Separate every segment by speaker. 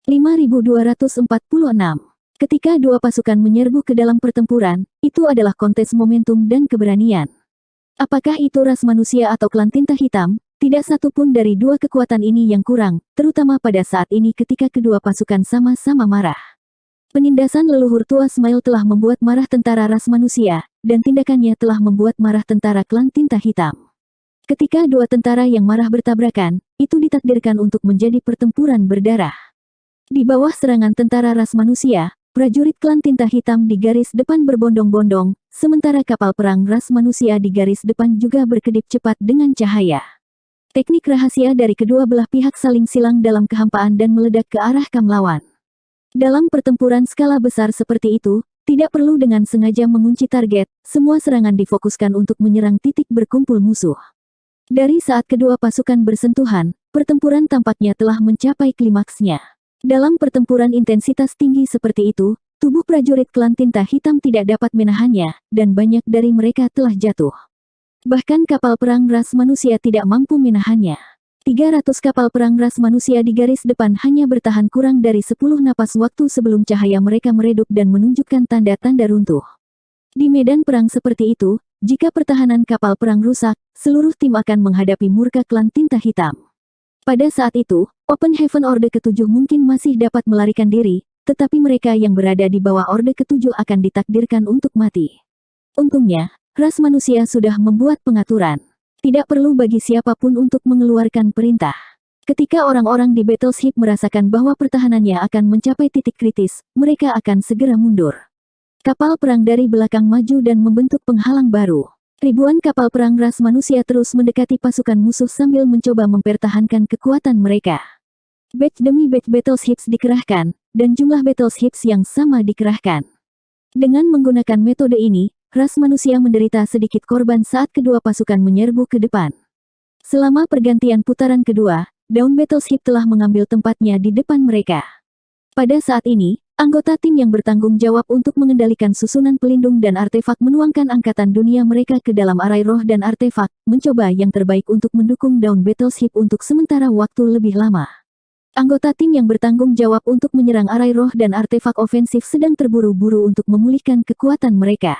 Speaker 1: 5246. Ketika dua pasukan menyerbu ke dalam pertempuran, itu adalah kontes momentum dan keberanian. Apakah itu ras manusia atau klan tinta hitam, tidak satu pun dari dua kekuatan ini yang kurang, terutama pada saat ini ketika kedua pasukan sama-sama marah. Penindasan leluhur tua Smile telah membuat marah tentara ras manusia, dan tindakannya telah membuat marah tentara klan tinta hitam. Ketika dua tentara yang marah bertabrakan, itu ditakdirkan untuk menjadi pertempuran berdarah. Di bawah serangan tentara ras manusia, prajurit klan tinta hitam di garis depan berbondong-bondong, sementara kapal perang ras manusia di garis depan juga berkedip cepat dengan cahaya. Teknik rahasia dari kedua belah pihak saling silang dalam kehampaan dan meledak ke arah kam lawan. Dalam pertempuran skala besar seperti itu, tidak perlu dengan sengaja mengunci target, semua serangan difokuskan untuk menyerang titik berkumpul musuh. Dari saat kedua pasukan bersentuhan, pertempuran tampaknya telah mencapai klimaksnya. Dalam pertempuran intensitas tinggi seperti itu, tubuh prajurit klan tinta hitam tidak dapat menahannya, dan banyak dari mereka telah jatuh. Bahkan kapal perang ras manusia tidak mampu menahannya. 300 kapal perang ras manusia di garis depan hanya bertahan kurang dari 10 napas waktu sebelum cahaya mereka meredup dan menunjukkan tanda-tanda runtuh. Di medan perang seperti itu, jika pertahanan kapal perang rusak, seluruh tim akan menghadapi murka klan tinta hitam. Pada saat itu, Open Heaven Orde ke-7 mungkin masih dapat melarikan diri, tetapi mereka yang berada di bawah Orde ke-7 akan ditakdirkan untuk mati. Untungnya, ras manusia sudah membuat pengaturan. Tidak perlu bagi siapapun untuk mengeluarkan perintah. Ketika orang-orang di Battleship merasakan bahwa pertahanannya akan mencapai titik kritis, mereka akan segera mundur. Kapal perang dari belakang maju dan membentuk penghalang baru. Ribuan kapal perang ras manusia terus mendekati pasukan musuh sambil mencoba mempertahankan kekuatan mereka. Batch demi batch battleships dikerahkan, dan jumlah battleships yang sama dikerahkan. Dengan menggunakan metode ini, ras manusia menderita sedikit korban saat kedua pasukan menyerbu ke depan. Selama pergantian putaran kedua, Dawn Battleship telah mengambil tempatnya di depan mereka. Pada saat ini, anggota tim yang bertanggung jawab untuk mengendalikan susunan pelindung dan artefak menuangkan angkatan dunia mereka ke dalam arai roh dan artefak, mencoba yang terbaik untuk mendukung Dawn Battleship untuk sementara waktu lebih lama. Anggota tim yang bertanggung jawab untuk menyerang arai roh dan artefak ofensif sedang terburu-buru untuk memulihkan kekuatan mereka.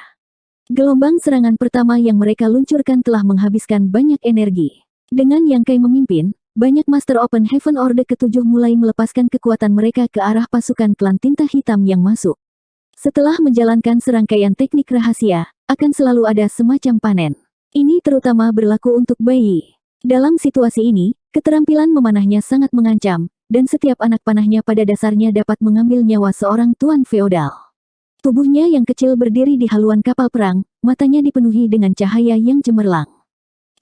Speaker 1: Gelombang serangan pertama yang mereka luncurkan telah menghabiskan banyak energi. Dengan Yang Kai memimpin, banyak Master Open Heaven Orde ke-7 mulai melepaskan kekuatan mereka ke arah pasukan klan tinta hitam yang masuk. Setelah menjalankan serangkaian teknik rahasia, akan selalu ada semacam panen. Ini terutama berlaku untuk bayi. Dalam situasi ini, keterampilan memanahnya sangat mengancam, dan setiap anak panahnya pada dasarnya dapat mengambil nyawa seorang tuan feodal. Tubuhnya yang kecil berdiri di haluan kapal perang, matanya dipenuhi dengan cahaya yang cemerlang.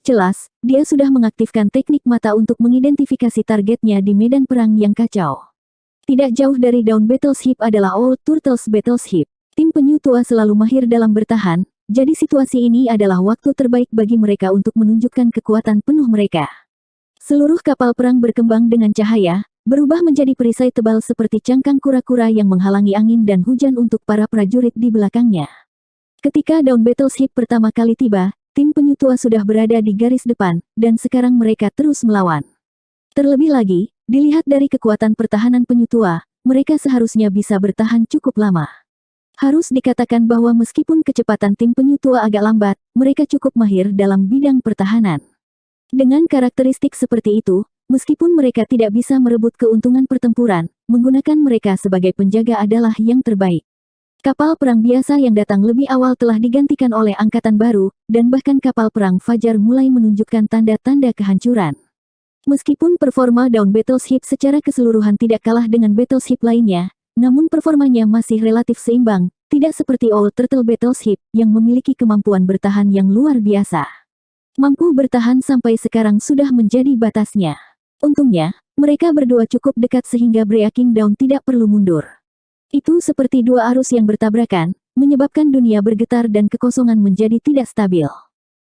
Speaker 1: Jelas, dia sudah mengaktifkan teknik mata untuk mengidentifikasi targetnya di medan perang yang kacau. Tidak jauh dari Dawn Battleship adalah Old Turtles Battleship. Tim penyu tua selalu mahir dalam bertahan, jadi situasi ini adalah waktu terbaik bagi mereka untuk menunjukkan kekuatan penuh mereka. Seluruh kapal perang berkembang dengan cahaya, berubah menjadi perisai tebal seperti cangkang kura-kura yang menghalangi angin dan hujan untuk para prajurit di belakangnya. Ketika Dawn Battleship pertama kali tiba, tim penyu tua sudah berada di garis depan, dan sekarang mereka terus melawan. Terlebih lagi, dilihat dari kekuatan pertahanan penyu tua, mereka seharusnya bisa bertahan cukup lama. Harus dikatakan bahwa meskipun kecepatan tim penyu tua agak lambat, mereka cukup mahir dalam bidang pertahanan. Dengan karakteristik seperti itu, meskipun mereka tidak bisa merebut keuntungan pertempuran, menggunakan mereka sebagai penjaga adalah yang terbaik. Kapal perang biasa yang datang lebih awal telah digantikan oleh angkatan baru, dan bahkan kapal perang Fajar mulai menunjukkan tanda-tanda kehancuran. Meskipun performa Dawn Battleship secara keseluruhan tidak kalah dengan battleship lainnya, namun performanya masih relatif seimbang, tidak seperti Old Turtle Battleship, yang memiliki kemampuan bertahan yang luar biasa. Mampu bertahan sampai sekarang sudah menjadi batasnya. Untungnya, mereka berdua cukup dekat sehingga Breaking Dawn tidak perlu mundur. Itu seperti dua arus yang bertabrakan, menyebabkan dunia bergetar dan kekosongan menjadi tidak stabil.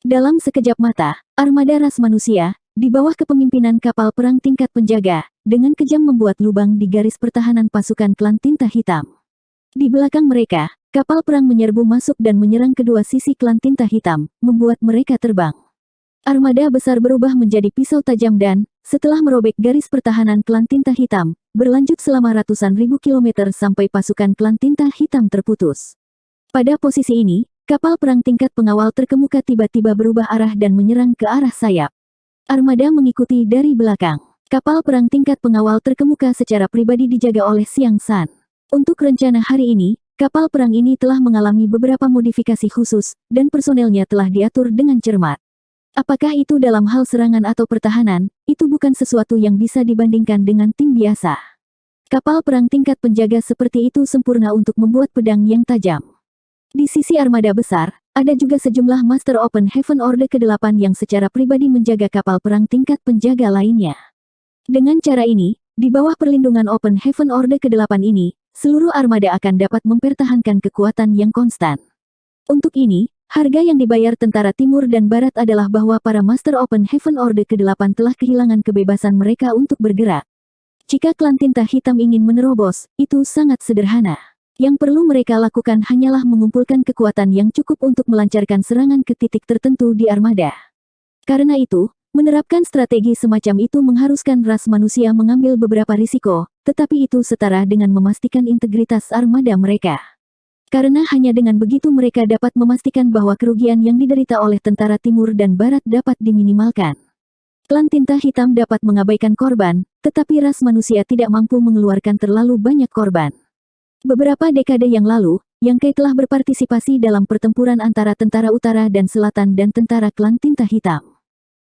Speaker 1: Dalam sekejap mata, armada ras manusia, di bawah kepemimpinan kapal perang tingkat penjaga, dengan kejam membuat lubang di garis pertahanan pasukan klan tinta hitam. Di belakang mereka, kapal perang menyerbu masuk dan menyerang kedua sisi klan tinta hitam, membuat mereka terbang. Armada besar berubah menjadi pisau tajam dan, setelah merobek garis pertahanan klan tinta hitam, berlanjut selama ratusan ribu kilometer sampai pasukan klan tinta hitam terputus. Pada posisi ini, kapal perang tingkat pengawal terkemuka tiba-tiba berubah arah dan menyerang ke arah sayap. Armada mengikuti dari belakang. Kapal perang tingkat pengawal terkemuka secara pribadi dijaga oleh Xiang San. Untuk rencana hari ini, kapal perang ini telah mengalami beberapa modifikasi khusus, dan personelnya telah diatur dengan cermat. Apakah itu dalam hal serangan atau pertahanan, itu bukan sesuatu yang bisa dibandingkan dengan tim biasa. Kapal perang tingkat penjaga seperti itu sempurna untuk membuat pedang yang tajam. Di sisi armada besar, ada juga sejumlah Master Open Heaven Orde ke-8 yang secara pribadi menjaga kapal perang tingkat penjaga lainnya. Dengan cara ini, di bawah perlindungan Open Heaven Orde ke-8 ini, seluruh armada akan dapat mempertahankan kekuatan yang konstan. Untuk ini, harga yang dibayar tentara timur dan barat adalah bahwa para Master Open Heaven Orde ke-8 telah kehilangan kebebasan mereka untuk bergerak. Jika klan tinta hitam ingin menerobos, itu sangat sederhana. Yang perlu mereka lakukan hanyalah mengumpulkan kekuatan yang cukup untuk melancarkan serangan ke titik tertentu di armada. Karena itu, menerapkan strategi semacam itu mengharuskan ras manusia mengambil beberapa risiko, tetapi itu setara dengan memastikan integritas armada mereka. Karena hanya dengan begitu mereka dapat memastikan bahwa kerugian yang diderita oleh tentara timur dan barat dapat diminimalkan. Klan tinta hitam dapat mengabaikan korban, tetapi ras manusia tidak mampu mengeluarkan terlalu banyak korban. Beberapa dekade yang lalu, Yang Kai telah berpartisipasi dalam pertempuran antara tentara utara dan selatan dan tentara klan tinta hitam.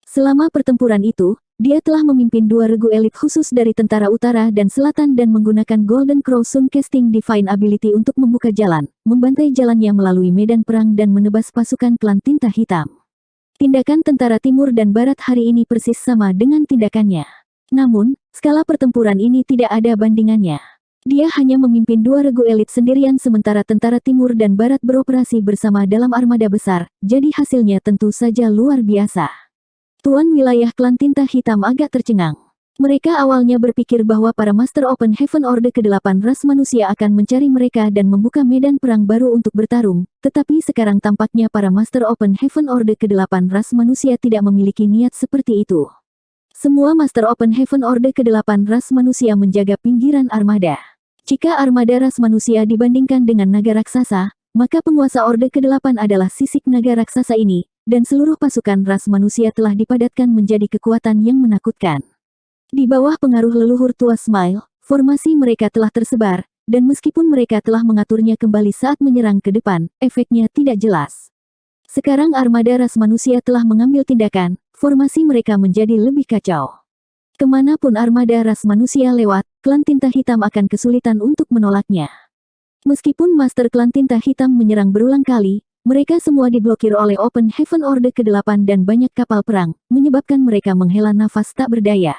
Speaker 1: Selama pertempuran itu, dia telah memimpin 2 regu elit khusus dari tentara utara dan selatan dan menggunakan Golden Crow Sun Casting Divine Ability untuk membuka jalan, membantai jalannya melalui medan perang dan menebas pasukan klan tinta hitam. Tindakan tentara timur dan barat hari ini persis sama dengan tindakannya. Namun, skala pertempuran ini tidak ada bandingannya. Dia hanya memimpin 2 regu elit sendirian sementara tentara timur dan barat beroperasi bersama dalam armada besar, jadi hasilnya tentu saja luar biasa. Tuan wilayah klan tinta hitam agak tercengang. Mereka awalnya berpikir bahwa para Master Open Heaven Orde ke-8 ras manusia akan mencari mereka dan membuka medan perang baru untuk bertarung, tetapi sekarang tampaknya para Master Open Heaven Orde ke-8 ras manusia tidak memiliki niat seperti itu. Semua Master Open Heaven Orde ke-8 ras manusia menjaga pinggiran armada. Jika armada ras manusia dibandingkan dengan naga raksasa, maka penguasa Orde ke-8 adalah sisik naga raksasa ini, dan seluruh pasukan ras manusia telah dipadatkan menjadi kekuatan yang menakutkan. Di bawah pengaruh leluhur tua Smile, formasi mereka telah tersebar, dan meskipun mereka telah mengaturnya kembali saat menyerang ke depan, efeknya tidak jelas. Sekarang armada ras manusia telah mengambil tindakan, formasi mereka menjadi lebih kacau. Kemanapun armada ras manusia lewat, klan tinta hitam akan kesulitan untuk menolaknya. Meskipun Master Klan Tinta Hitam menyerang berulang kali, mereka semua diblokir oleh Open Heaven Orde ke-8 dan banyak kapal perang, menyebabkan mereka menghela nafas tak berdaya.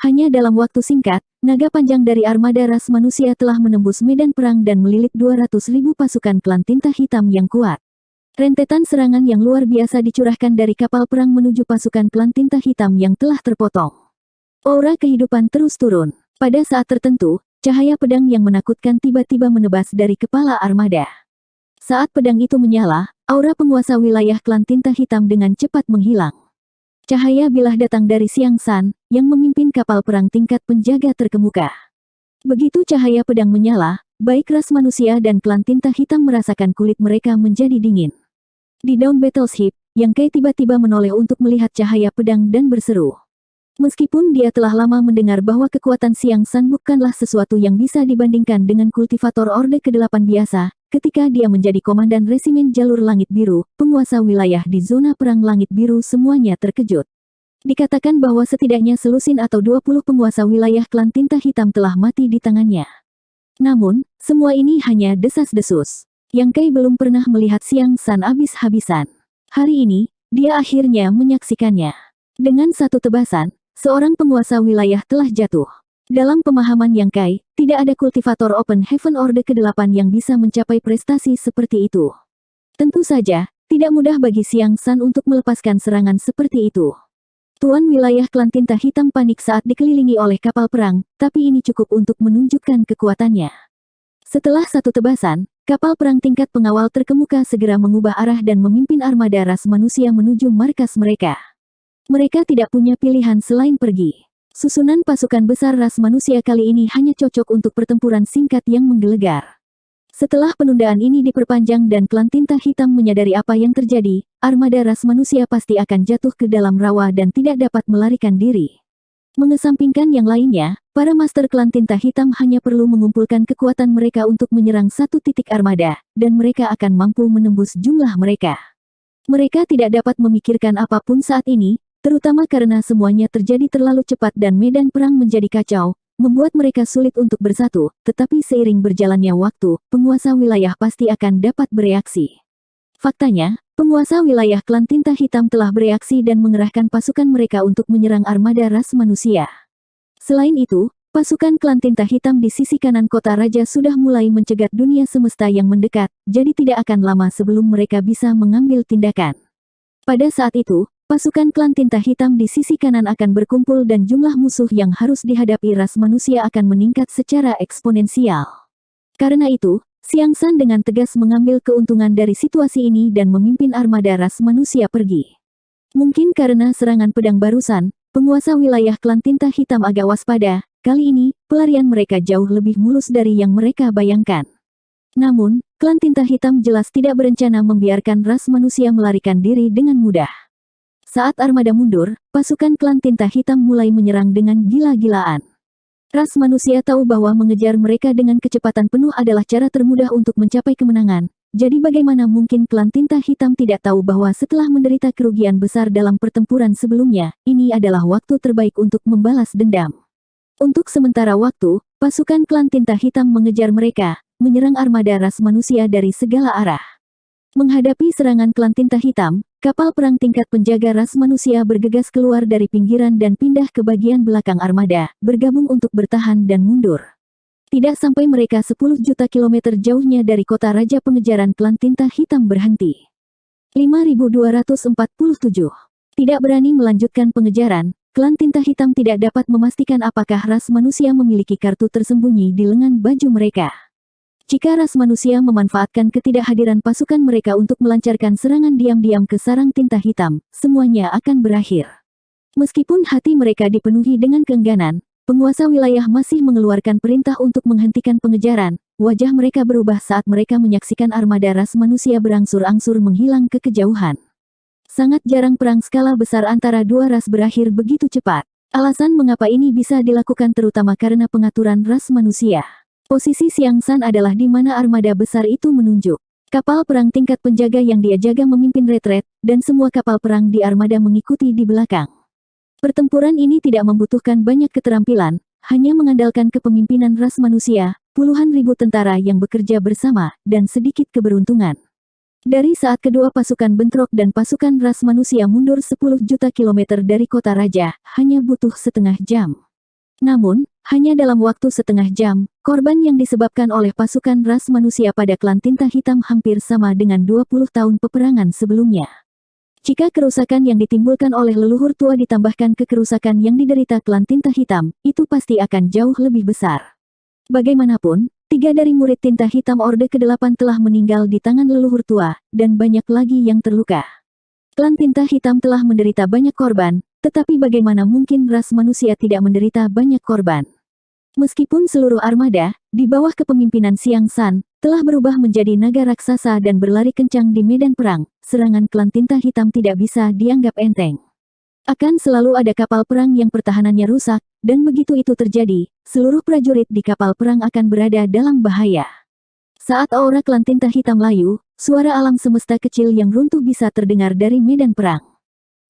Speaker 1: Hanya dalam waktu singkat, naga panjang dari armada ras manusia telah menembus medan perang dan melilit 200.000 pasukan klan tinta hitam yang kuat. Rentetan serangan yang luar biasa dicurahkan dari kapal perang menuju pasukan klan tinta hitam yang telah terpotong. Aura kehidupan terus turun. Pada saat tertentu, cahaya pedang yang menakutkan tiba-tiba menebas dari kepala armada. Saat pedang itu menyala, aura penguasa wilayah klan tinta hitam dengan cepat menghilang. Cahaya bilah datang dari Xiang San, yang memimpin kapal perang tingkat penjaga terkemuka. Begitu cahaya pedang menyala, baik ras manusia dan klan tinta hitam merasakan kulit mereka menjadi dingin. Di Dawn Battleship, Yang Kai tiba-tiba menoleh untuk melihat cahaya pedang dan berseru. Meskipun dia telah lama mendengar bahwa kekuatan Xiang San bukanlah sesuatu yang bisa dibandingkan dengan kultivator Orde ke-8 biasa, ketika dia menjadi komandan resimen jalur langit biru, penguasa wilayah di zona perang langit biru semuanya terkejut. Dikatakan bahwa setidaknya selusin atau 20 penguasa wilayah klan tinta hitam telah mati di tangannya. Namun, semua ini hanya desas-desus. Yang Kai belum pernah melihat Xiang San habis-habisan. Hari ini, dia akhirnya menyaksikannya. Dengan satu tebasan, seorang penguasa wilayah telah jatuh. Dalam pemahaman Yang Kai, tidak ada kultivator Open Heaven Orde ke-8 yang bisa mencapai prestasi seperti itu. Tentu saja, tidak mudah bagi Xiang San untuk melepaskan serangan seperti itu. Tuan wilayah klan tinta hitam panik saat dikelilingi oleh kapal perang, tapi ini cukup untuk menunjukkan kekuatannya. Setelah satu tebasan, kapal perang tingkat pengawal terkemuka segera mengubah arah dan memimpin armada ras manusia menuju markas mereka. Mereka tidak punya pilihan selain pergi. Susunan pasukan besar ras manusia kali ini hanya cocok untuk pertempuran singkat yang menggelegar. Setelah penundaan ini diperpanjang dan klan tinta hitam menyadari apa yang terjadi, armada ras manusia pasti akan jatuh ke dalam rawa dan tidak dapat melarikan diri. Mengesampingkan yang lainnya, para master klan tinta hitam hanya perlu mengumpulkan kekuatan mereka untuk menyerang satu titik armada, dan mereka akan mampu menembus jumlah mereka. Mereka tidak dapat memikirkan apapun saat ini, terutama karena semuanya terjadi terlalu cepat dan medan perang menjadi kacau, membuat mereka sulit untuk bersatu, tetapi seiring berjalannya waktu, penguasa wilayah pasti akan dapat bereaksi. Faktanya, penguasa wilayah klan tinta hitam telah bereaksi dan mengerahkan pasukan mereka untuk menyerang armada ras manusia. Selain itu, pasukan klan tinta hitam di sisi kanan kota raja sudah mulai mencegat dunia semesta yang mendekat, jadi tidak akan lama sebelum mereka bisa mengambil tindakan. Pada saat itu, pasukan klan tinta hitam di sisi kanan akan berkumpul dan jumlah musuh yang harus dihadapi ras manusia akan meningkat secara eksponensial. Karena itu, Xiang San dengan tegas mengambil keuntungan dari situasi ini dan memimpin armada ras manusia pergi. Mungkin karena serangan pedang barusan, penguasa wilayah klan tinta hitam agak waspada, kali ini, pelarian mereka jauh lebih mulus dari yang mereka bayangkan. Namun, klan tinta hitam jelas tidak berencana membiarkan ras manusia melarikan diri dengan mudah. Saat armada mundur, pasukan klan tinta hitam mulai menyerang dengan gila-gilaan. Ras manusia tahu bahwa mengejar mereka dengan kecepatan penuh adalah cara termudah untuk mencapai kemenangan. Jadi bagaimana mungkin klan tinta hitam tidak tahu bahwa setelah menderita kerugian besar dalam pertempuran sebelumnya, ini adalah waktu terbaik untuk membalas dendam. Untuk sementara waktu, pasukan klan tinta hitam mengejar mereka, menyerang armada ras manusia dari segala arah. Menghadapi serangan klan tinta hitam, kapal perang tingkat penjaga ras manusia bergegas keluar dari pinggiran dan pindah ke bagian belakang armada, bergabung untuk bertahan dan mundur. Tidak sampai mereka 10 juta kilometer jauhnya dari kota raja pengejaran klan tinta hitam berhenti. 5247. Tidak berani melanjutkan pengejaran, klan tinta hitam tidak dapat memastikan apakah ras manusia memiliki kartu tersembunyi di lengan baju mereka. Jika ras manusia memanfaatkan ketidakhadiran pasukan mereka untuk melancarkan serangan diam-diam ke sarang tinta hitam, semuanya akan berakhir. Meskipun hati mereka dipenuhi dengan keengganan, penguasa wilayah masih mengeluarkan perintah untuk menghentikan pengejaran. Wajah mereka berubah saat mereka menyaksikan armada ras manusia berangsur-angsur menghilang ke kejauhan. Sangat jarang perang skala besar antara dua ras berakhir begitu cepat. Alasan mengapa ini bisa dilakukan terutama karena pengaturan ras manusia. Posisi Xiang San adalah di mana armada besar itu menunjuk. Kapal perang tingkat penjaga yang dia jaga memimpin retret, dan semua kapal perang di armada mengikuti di belakang. Pertempuran ini tidak membutuhkan banyak keterampilan, hanya mengandalkan kepemimpinan ras manusia, puluhan ribu tentara yang bekerja bersama, dan sedikit keberuntungan. Dari saat kedua pasukan bentrok dan pasukan ras manusia mundur 10 juta kilometer dari kota raja, hanya butuh setengah jam. Namun, hanya dalam waktu setengah jam, korban yang disebabkan oleh pasukan ras manusia pada klan tinta hitam hampir sama dengan 20 tahun peperangan sebelumnya. Jika kerusakan yang ditimbulkan oleh leluhur tua ditambahkan ke kerusakan yang diderita klan tinta hitam, itu pasti akan jauh lebih besar. Bagaimanapun, 3 dari murid tinta hitam Orde ke-8 telah meninggal di tangan leluhur tua, dan banyak lagi yang terluka. Klan tinta hitam telah menderita banyak korban, tetapi bagaimana mungkin ras manusia tidak menderita banyak korban? Meskipun seluruh armada, di bawah kepemimpinan Xiang San, telah berubah menjadi naga raksasa dan berlari kencang di medan perang, serangan klan tinta hitam tidak bisa dianggap enteng. Akan selalu ada kapal perang yang pertahanannya rusak, dan begitu itu terjadi, seluruh prajurit di kapal perang akan berada dalam bahaya. Saat aura klan tinta hitam layu, suara alam semesta kecil yang runtuh bisa terdengar dari medan perang.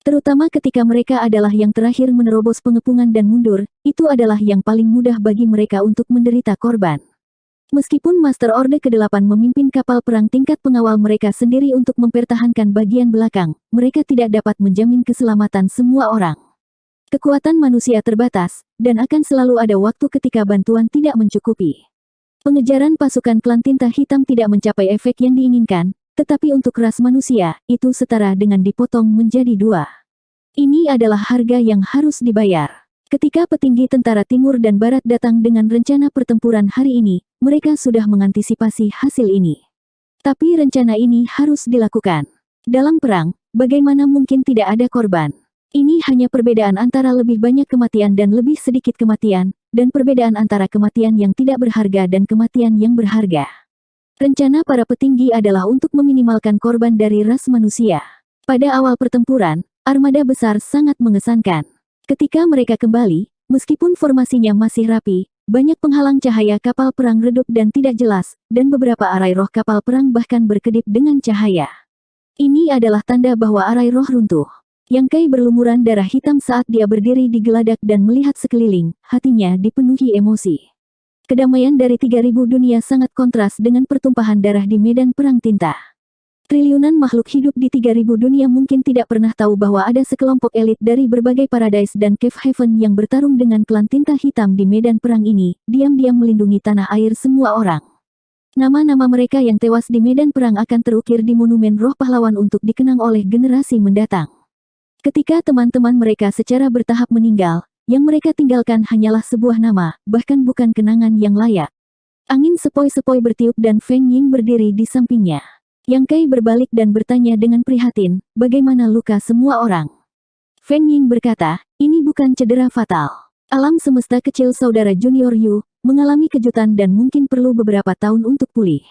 Speaker 1: Terutama ketika mereka adalah yang terakhir menerobos pengepungan dan mundur, itu adalah yang paling mudah bagi mereka untuk menderita korban. Meskipun Master Orde ke-8 memimpin kapal perang tingkat pengawal mereka sendiri untuk mempertahankan bagian belakang, mereka tidak dapat menjamin keselamatan semua orang. Kekuatan manusia terbatas, dan akan selalu ada waktu ketika bantuan tidak mencukupi. Pengejaran pasukan klan tinta hitam tidak mencapai efek yang diinginkan, tetapi untuk ras manusia, itu setara dengan dipotong menjadi 2. Ini adalah harga yang harus dibayar. Ketika petinggi tentara timur dan barat datang dengan rencana pertempuran hari ini, mereka sudah mengantisipasi hasil ini. Tapi rencana ini harus dilakukan. Dalam perang, bagaimana mungkin tidak ada korban? Ini hanya perbedaan antara lebih banyak kematian dan lebih sedikit kematian, dan perbedaan antara kematian yang tidak berharga dan kematian yang berharga. Rencana para petinggi adalah untuk meminimalkan korban dari ras manusia. Pada awal pertempuran, armada besar sangat mengesankan. Ketika mereka kembali, meskipun formasinya masih rapi, banyak penghalang cahaya kapal perang redup dan tidak jelas, dan beberapa arai roh kapal perang bahkan berkedip dengan cahaya. Ini adalah tanda bahwa arai roh runtuh. Yang Kai berlumuran darah hitam saat dia berdiri di geladak dan melihat sekeliling, hatinya dipenuhi emosi. Kedamaian dari 3000 dunia sangat kontras dengan pertumpahan darah di medan perang tinta. Triliunan makhluk hidup di 3000 dunia mungkin tidak pernah tahu bahwa ada sekelompok elit dari berbagai paradise dan cave haven yang bertarung dengan klan tinta hitam di medan perang ini, diam-diam melindungi tanah air semua orang. Nama-nama mereka yang tewas di medan perang akan terukir di monumen roh pahlawan untuk dikenang oleh generasi mendatang. Ketika teman-teman mereka secara bertahap meninggal, yang mereka tinggalkan hanyalah sebuah nama, bahkan bukan kenangan yang layak. Angin sepoi-sepoi bertiup dan Feng Ying berdiri di sampingnya. Yang Kai berbalik dan bertanya dengan prihatin, bagaimana luka semua orang? Feng Ying berkata, ini bukan cedera fatal. Alam semesta kecil saudara junior Yu, mengalami kejutan dan mungkin perlu beberapa tahun untuk pulih.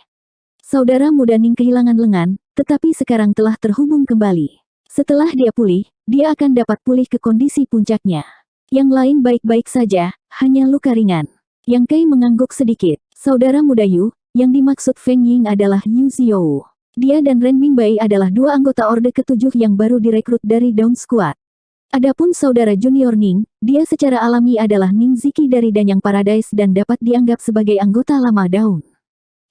Speaker 1: Saudara muda Ning kehilangan lengan, tetapi sekarang telah terhubung kembali. Setelah dia pulih, dia akan dapat pulih ke kondisi puncaknya. Yang lain baik-baik saja, hanya luka ringan. Yang Kai mengangguk sedikit. Saudara muda Yu, yang dimaksud Feng Ying adalah Yu Xiao. Dia dan Ren Bingbai adalah dua anggota Orde ke-7 yang baru direkrut dari Dawn Squad. Adapun saudara junior Ning, dia secara alami adalah Ning Ziki dari Danyang Paradise dan dapat dianggap sebagai anggota lama Dawn.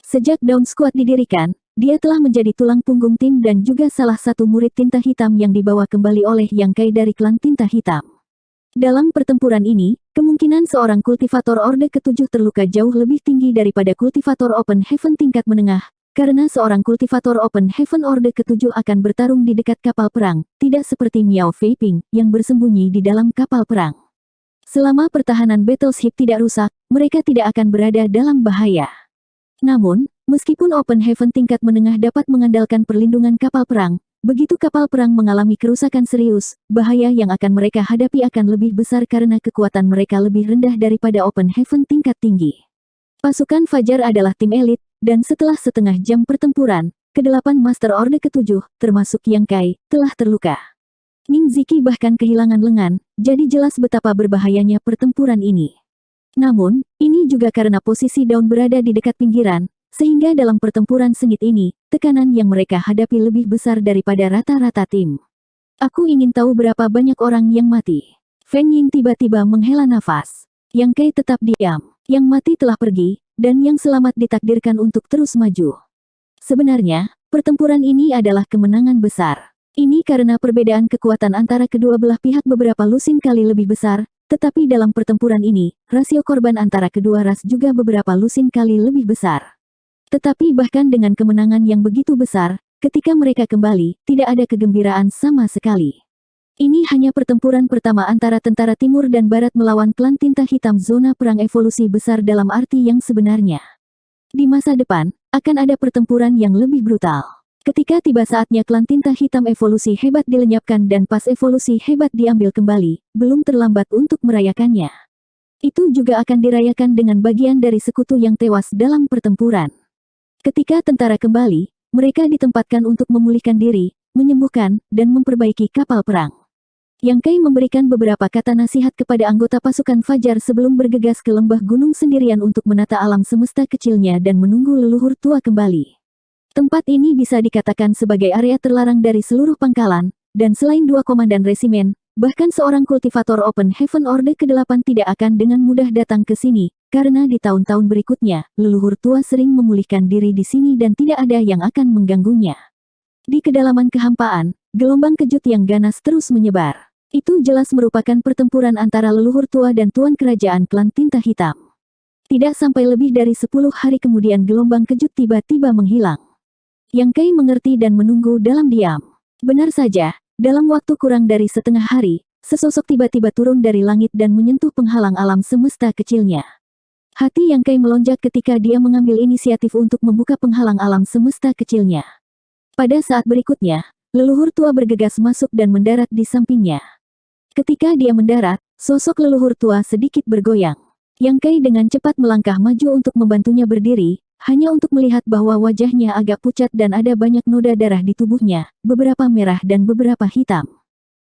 Speaker 1: Sejak Dawn Squad didirikan, dia telah menjadi tulang punggung tim dan juga salah satu murid tinta hitam yang dibawa kembali oleh Yang Kai dari klan tinta hitam. Dalam pertempuran ini, kemungkinan seorang kultivator Orde ke-7 terluka jauh lebih tinggi daripada kultivator Open Heaven tingkat menengah, karena seorang kultivator Open Heaven Orde ke-7 akan bertarung di dekat kapal perang, tidak seperti Miao Feiping yang bersembunyi di dalam kapal perang. Selama pertahanan battleship tidak rusak, mereka tidak akan berada dalam bahaya. Namun, meskipun Open Heaven tingkat menengah dapat mengandalkan perlindungan kapal perang, begitu kapal perang mengalami kerusakan serius, bahaya yang akan mereka hadapi akan lebih besar karena kekuatan mereka lebih rendah daripada Open Heaven tingkat tinggi. Pasukan Fajar adalah tim elit, dan setelah setengah jam pertempuran, ke-8 Master Orde ke-7, termasuk Yang Kai, telah terluka. Ning Ziki bahkan kehilangan lengan, jadi jelas betapa berbahayanya pertempuran ini. Namun, ini juga karena posisi Dawn berada di dekat pinggiran, sehingga dalam pertempuran sengit ini, tekanan yang mereka hadapi lebih besar daripada rata-rata tim. Aku ingin tahu berapa banyak orang yang mati. Feng Ying tiba-tiba menghela nafas. Yang Kai tetap diam. Yang mati telah pergi, dan yang selamat ditakdirkan untuk terus maju. Sebenarnya, pertempuran ini adalah kemenangan besar. Ini karena perbedaan kekuatan antara kedua belah pihak beberapa lusin kali lebih besar, tetapi dalam pertempuran ini, rasio korban antara kedua ras juga beberapa lusin kali lebih besar. Tetapi bahkan dengan kemenangan yang begitu besar, ketika mereka kembali, tidak ada kegembiraan sama sekali. Ini hanya pertempuran pertama antara tentara timur dan barat melawan klan tinta hitam zona perang evolusi besar dalam arti yang sebenarnya. Di masa depan, akan ada pertempuran yang lebih brutal. Ketika tiba saatnya klan tinta hitam evolusi hebat dilenyapkan dan pas evolusi hebat diambil kembali, belum terlambat untuk merayakannya. Itu juga akan dirayakan dengan bagian dari sekutu yang tewas dalam pertempuran. Ketika tentara kembali, mereka ditempatkan untuk memulihkan diri, menyembuhkan, dan memperbaiki kapal perang. Yang Kai memberikan beberapa kata nasihat kepada anggota pasukan Fajar sebelum bergegas ke lembah gunung sendirian untuk menata alam semesta kecilnya dan menunggu leluhur tua kembali. Tempat ini bisa dikatakan sebagai area terlarang dari seluruh pangkalan, dan selain dua komandan resimen, bahkan seorang kultivator Open Heaven Orde ke-8 tidak akan dengan mudah datang ke sini, karena di tahun-tahun berikutnya, leluhur tua sering memulihkan diri di sini dan tidak ada yang akan mengganggunya. Di kedalaman kehampaan, gelombang kejut yang ganas terus menyebar. Itu jelas merupakan pertempuran antara leluhur tua dan tuan kerajaan klan tinta hitam. Tidak sampai lebih dari 10 hari kemudian gelombang kejut tiba-tiba menghilang. Yang Kai mengerti dan menunggu dalam diam. Benar saja, dalam waktu kurang dari setengah hari, sesosok tiba-tiba turun dari langit dan menyentuh penghalang alam semesta kecilnya. Hati Yang Kai melonjak ketika dia mengambil inisiatif untuk membuka penghalang alam semesta kecilnya. Pada saat berikutnya, leluhur tua bergegas masuk dan mendarat di sampingnya. Ketika dia mendarat, sosok leluhur tua sedikit bergoyang. Yang Kai dengan cepat melangkah maju untuk membantunya berdiri, hanya untuk melihat bahwa wajahnya agak pucat dan ada banyak noda darah di tubuhnya, beberapa merah dan beberapa hitam.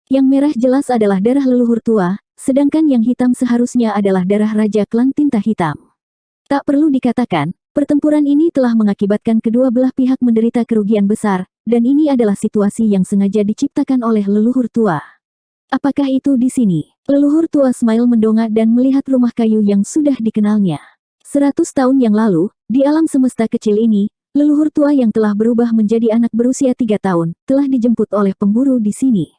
Speaker 1: Yang merah jelas adalah darah leluhur tua, sedangkan yang hitam seharusnya adalah darah Raja Klan Tinta Hitam. Tak perlu dikatakan, pertempuran ini telah mengakibatkan kedua belah pihak menderita kerugian besar, dan ini adalah situasi yang sengaja diciptakan oleh leluhur tua. Apakah itu di sini? Leluhur tua Smile mendongak dan melihat rumah kayu yang sudah dikenalnya. 100 tahun yang lalu, di alam semesta kecil ini, leluhur tua yang telah berubah menjadi anak berusia 3 tahun, telah dijemput oleh pemburu di sini.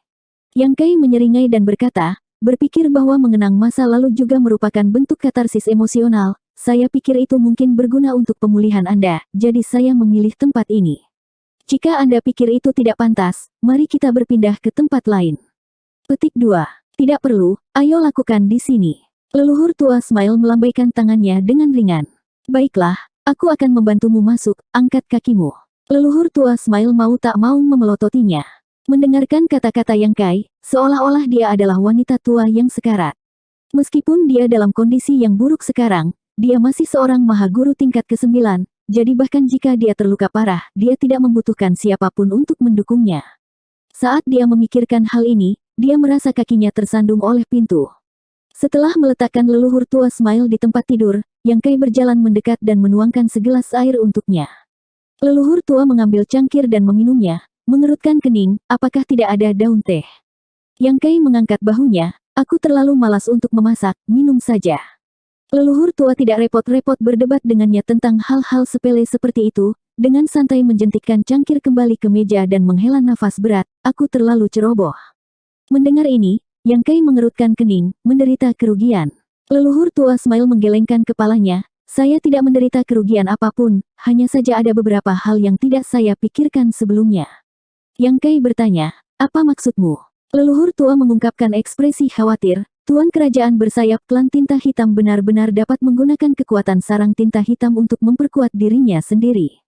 Speaker 1: Yang Kai menyeringai dan berkata, berpikir bahwa mengenang masa lalu juga merupakan bentuk katarsis emosional, saya pikir itu mungkin berguna untuk pemulihan Anda, jadi saya memilih tempat ini. Jika Anda pikir itu tidak pantas, mari kita berpindah ke tempat lain. Petik 2. Tidak perlu, ayo lakukan di sini. Leluhur tua Smile melambaikan tangannya dengan ringan. Baiklah, aku akan membantumu masuk, angkat kakimu. Leluhur tua Smile mau tak mau memelototinya. Mendengarkan kata-kata Yang Kai, seolah-olah dia adalah wanita tua yang sekarat. Meskipun dia dalam kondisi yang buruk sekarang, dia masih seorang maha guru tingkat ke-9, jadi bahkan jika dia terluka parah, dia tidak membutuhkan siapapun untuk mendukungnya. Saat dia memikirkan hal ini, dia merasa kakinya tersandung oleh pintu. Setelah meletakkan leluhur tua Smile di tempat tidur, Yang Kai berjalan mendekat dan menuangkan segelas air untuknya. Leluhur tua mengambil cangkir dan meminumnya, mengerutkan kening, apakah tidak ada daun teh? Yang Kai mengangkat bahunya, aku terlalu malas untuk memasak, minum saja. Leluhur tua tidak repot-repot berdebat dengannya tentang hal-hal sepele seperti itu, dengan santai menjentikkan cangkir kembali ke meja dan menghela nafas berat, aku terlalu ceroboh. Mendengar ini, Yang Kai mengerutkan kening, menderita kerugian. Leluhur tua Smile menggelengkan kepalanya, saya tidak menderita kerugian apapun, hanya saja ada beberapa hal yang tidak saya pikirkan sebelumnya. Yang Kai bertanya, apa maksudmu? Leluhur tua mengungkapkan ekspresi khawatir, Tuan Kerajaan bersayap Klan Tinta Hitam benar-benar dapat menggunakan kekuatan sarang tinta hitam untuk memperkuat dirinya sendiri.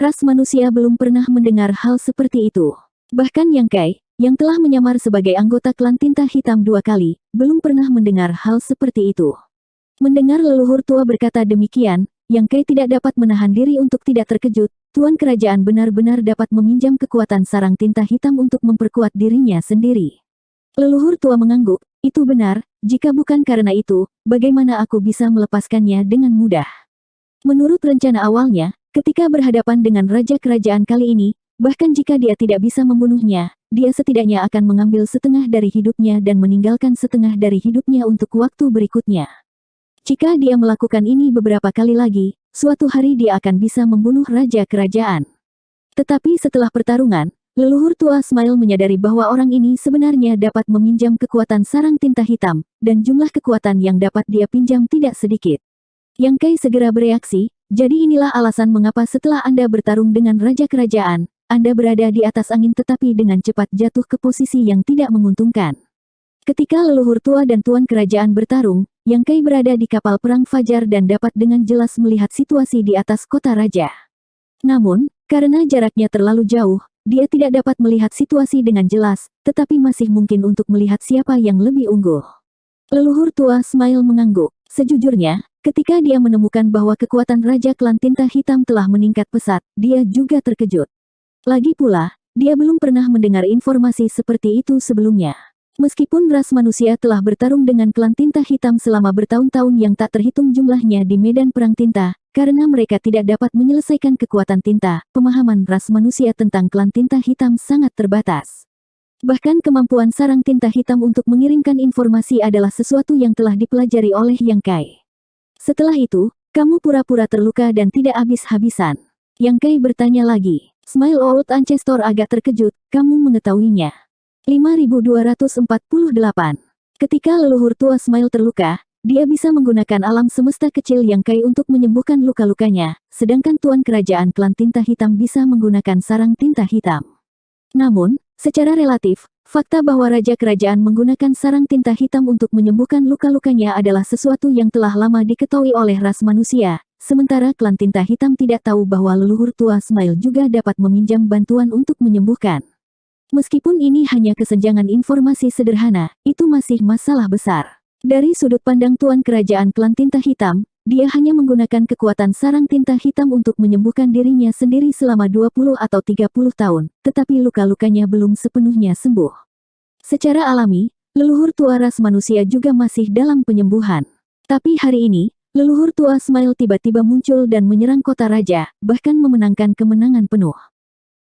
Speaker 1: Ras manusia belum pernah mendengar hal seperti itu. Bahkan Yang Kai, yang telah menyamar sebagai anggota Klan Tinta Hitam 2 kali, belum pernah mendengar hal seperti itu. Mendengar leluhur tua berkata demikian, Yang Kai tidak dapat menahan diri untuk tidak terkejut, Tuan Kerajaan benar-benar dapat meminjam kekuatan sarang tinta hitam untuk memperkuat dirinya sendiri. Leluhur tua mengangguk, itu benar, jika bukan karena itu, bagaimana aku bisa melepaskannya dengan mudah? Menurut rencana awalnya, ketika berhadapan dengan Raja Kerajaan kali ini, bahkan jika dia tidak bisa membunuhnya, dia setidaknya akan mengambil setengah dari hidupnya dan meninggalkan setengah dari hidupnya untuk waktu berikutnya. Jika dia melakukan ini beberapa kali lagi, suatu hari dia akan bisa membunuh Raja Kerajaan. Tetapi setelah pertarungan, leluhur tua Smile menyadari bahwa orang ini sebenarnya dapat meminjam kekuatan sarang tinta hitam, dan jumlah kekuatan yang dapat dia pinjam tidak sedikit. Yang Kai segera bereaksi, jadi inilah alasan mengapa setelah Anda bertarung dengan Raja Kerajaan, Anda berada di atas angin tetapi dengan cepat jatuh ke posisi yang tidak menguntungkan. Ketika leluhur tua dan Tuan Kerajaan bertarung, Yang Kai berada di kapal perang Fajar dan dapat dengan jelas melihat situasi di atas kota raja. Namun, karena jaraknya terlalu jauh, dia tidak dapat melihat situasi dengan jelas, tetapi masih mungkin untuk melihat siapa yang lebih unggul. Leluhur tua Smile mengangguk. Sejujurnya, ketika dia menemukan bahwa kekuatan Raja Klan Tinta Hitam telah meningkat pesat, dia juga terkejut. Lagi pula, dia belum pernah mendengar informasi seperti itu sebelumnya. Meskipun ras manusia telah bertarung dengan Klan Tinta Hitam selama bertahun-tahun yang tak terhitung jumlahnya di medan perang tinta, karena mereka tidak dapat menyelesaikan kekuatan tinta, pemahaman ras manusia tentang Klan Tinta Hitam sangat terbatas. Bahkan kemampuan sarang tinta hitam untuk mengirimkan informasi adalah sesuatu yang telah dipelajari oleh Yang Kai. Setelah itu, kamu pura-pura terluka dan tidak habis-habisan. Yang Kai bertanya lagi. Smile Old Ancestor agak terkejut, kamu mengetahuinya. 5248. Ketika leluhur tua Smile terluka, dia bisa menggunakan alam semesta kecil Yang Kai untuk menyembuhkan luka-lukanya, sedangkan Tuan Kerajaan Klan Tinta Hitam bisa menggunakan sarang tinta hitam. Namun, secara relatif, fakta bahwa Raja Kerajaan menggunakan sarang tinta hitam untuk menyembuhkan luka-lukanya adalah sesuatu yang telah lama diketahui oleh ras manusia. Sementara Klan Tinta Hitam tidak tahu bahwa leluhur tua Smile juga dapat meminjam bantuan untuk menyembuhkan. Meskipun ini hanya kesenjangan informasi sederhana, itu masih masalah besar. Dari sudut pandang Tuan Kerajaan Klan Tinta Hitam, dia hanya menggunakan kekuatan sarang tinta hitam untuk menyembuhkan dirinya sendiri selama 20 atau 30 tahun, tetapi luka-lukanya belum sepenuhnya sembuh. Secara alami, leluhur tua ras manusia juga masih dalam penyembuhan. Tapi hari ini, leluhur tua Smile tiba-tiba muncul dan menyerang kota raja, bahkan memenangkan kemenangan penuh.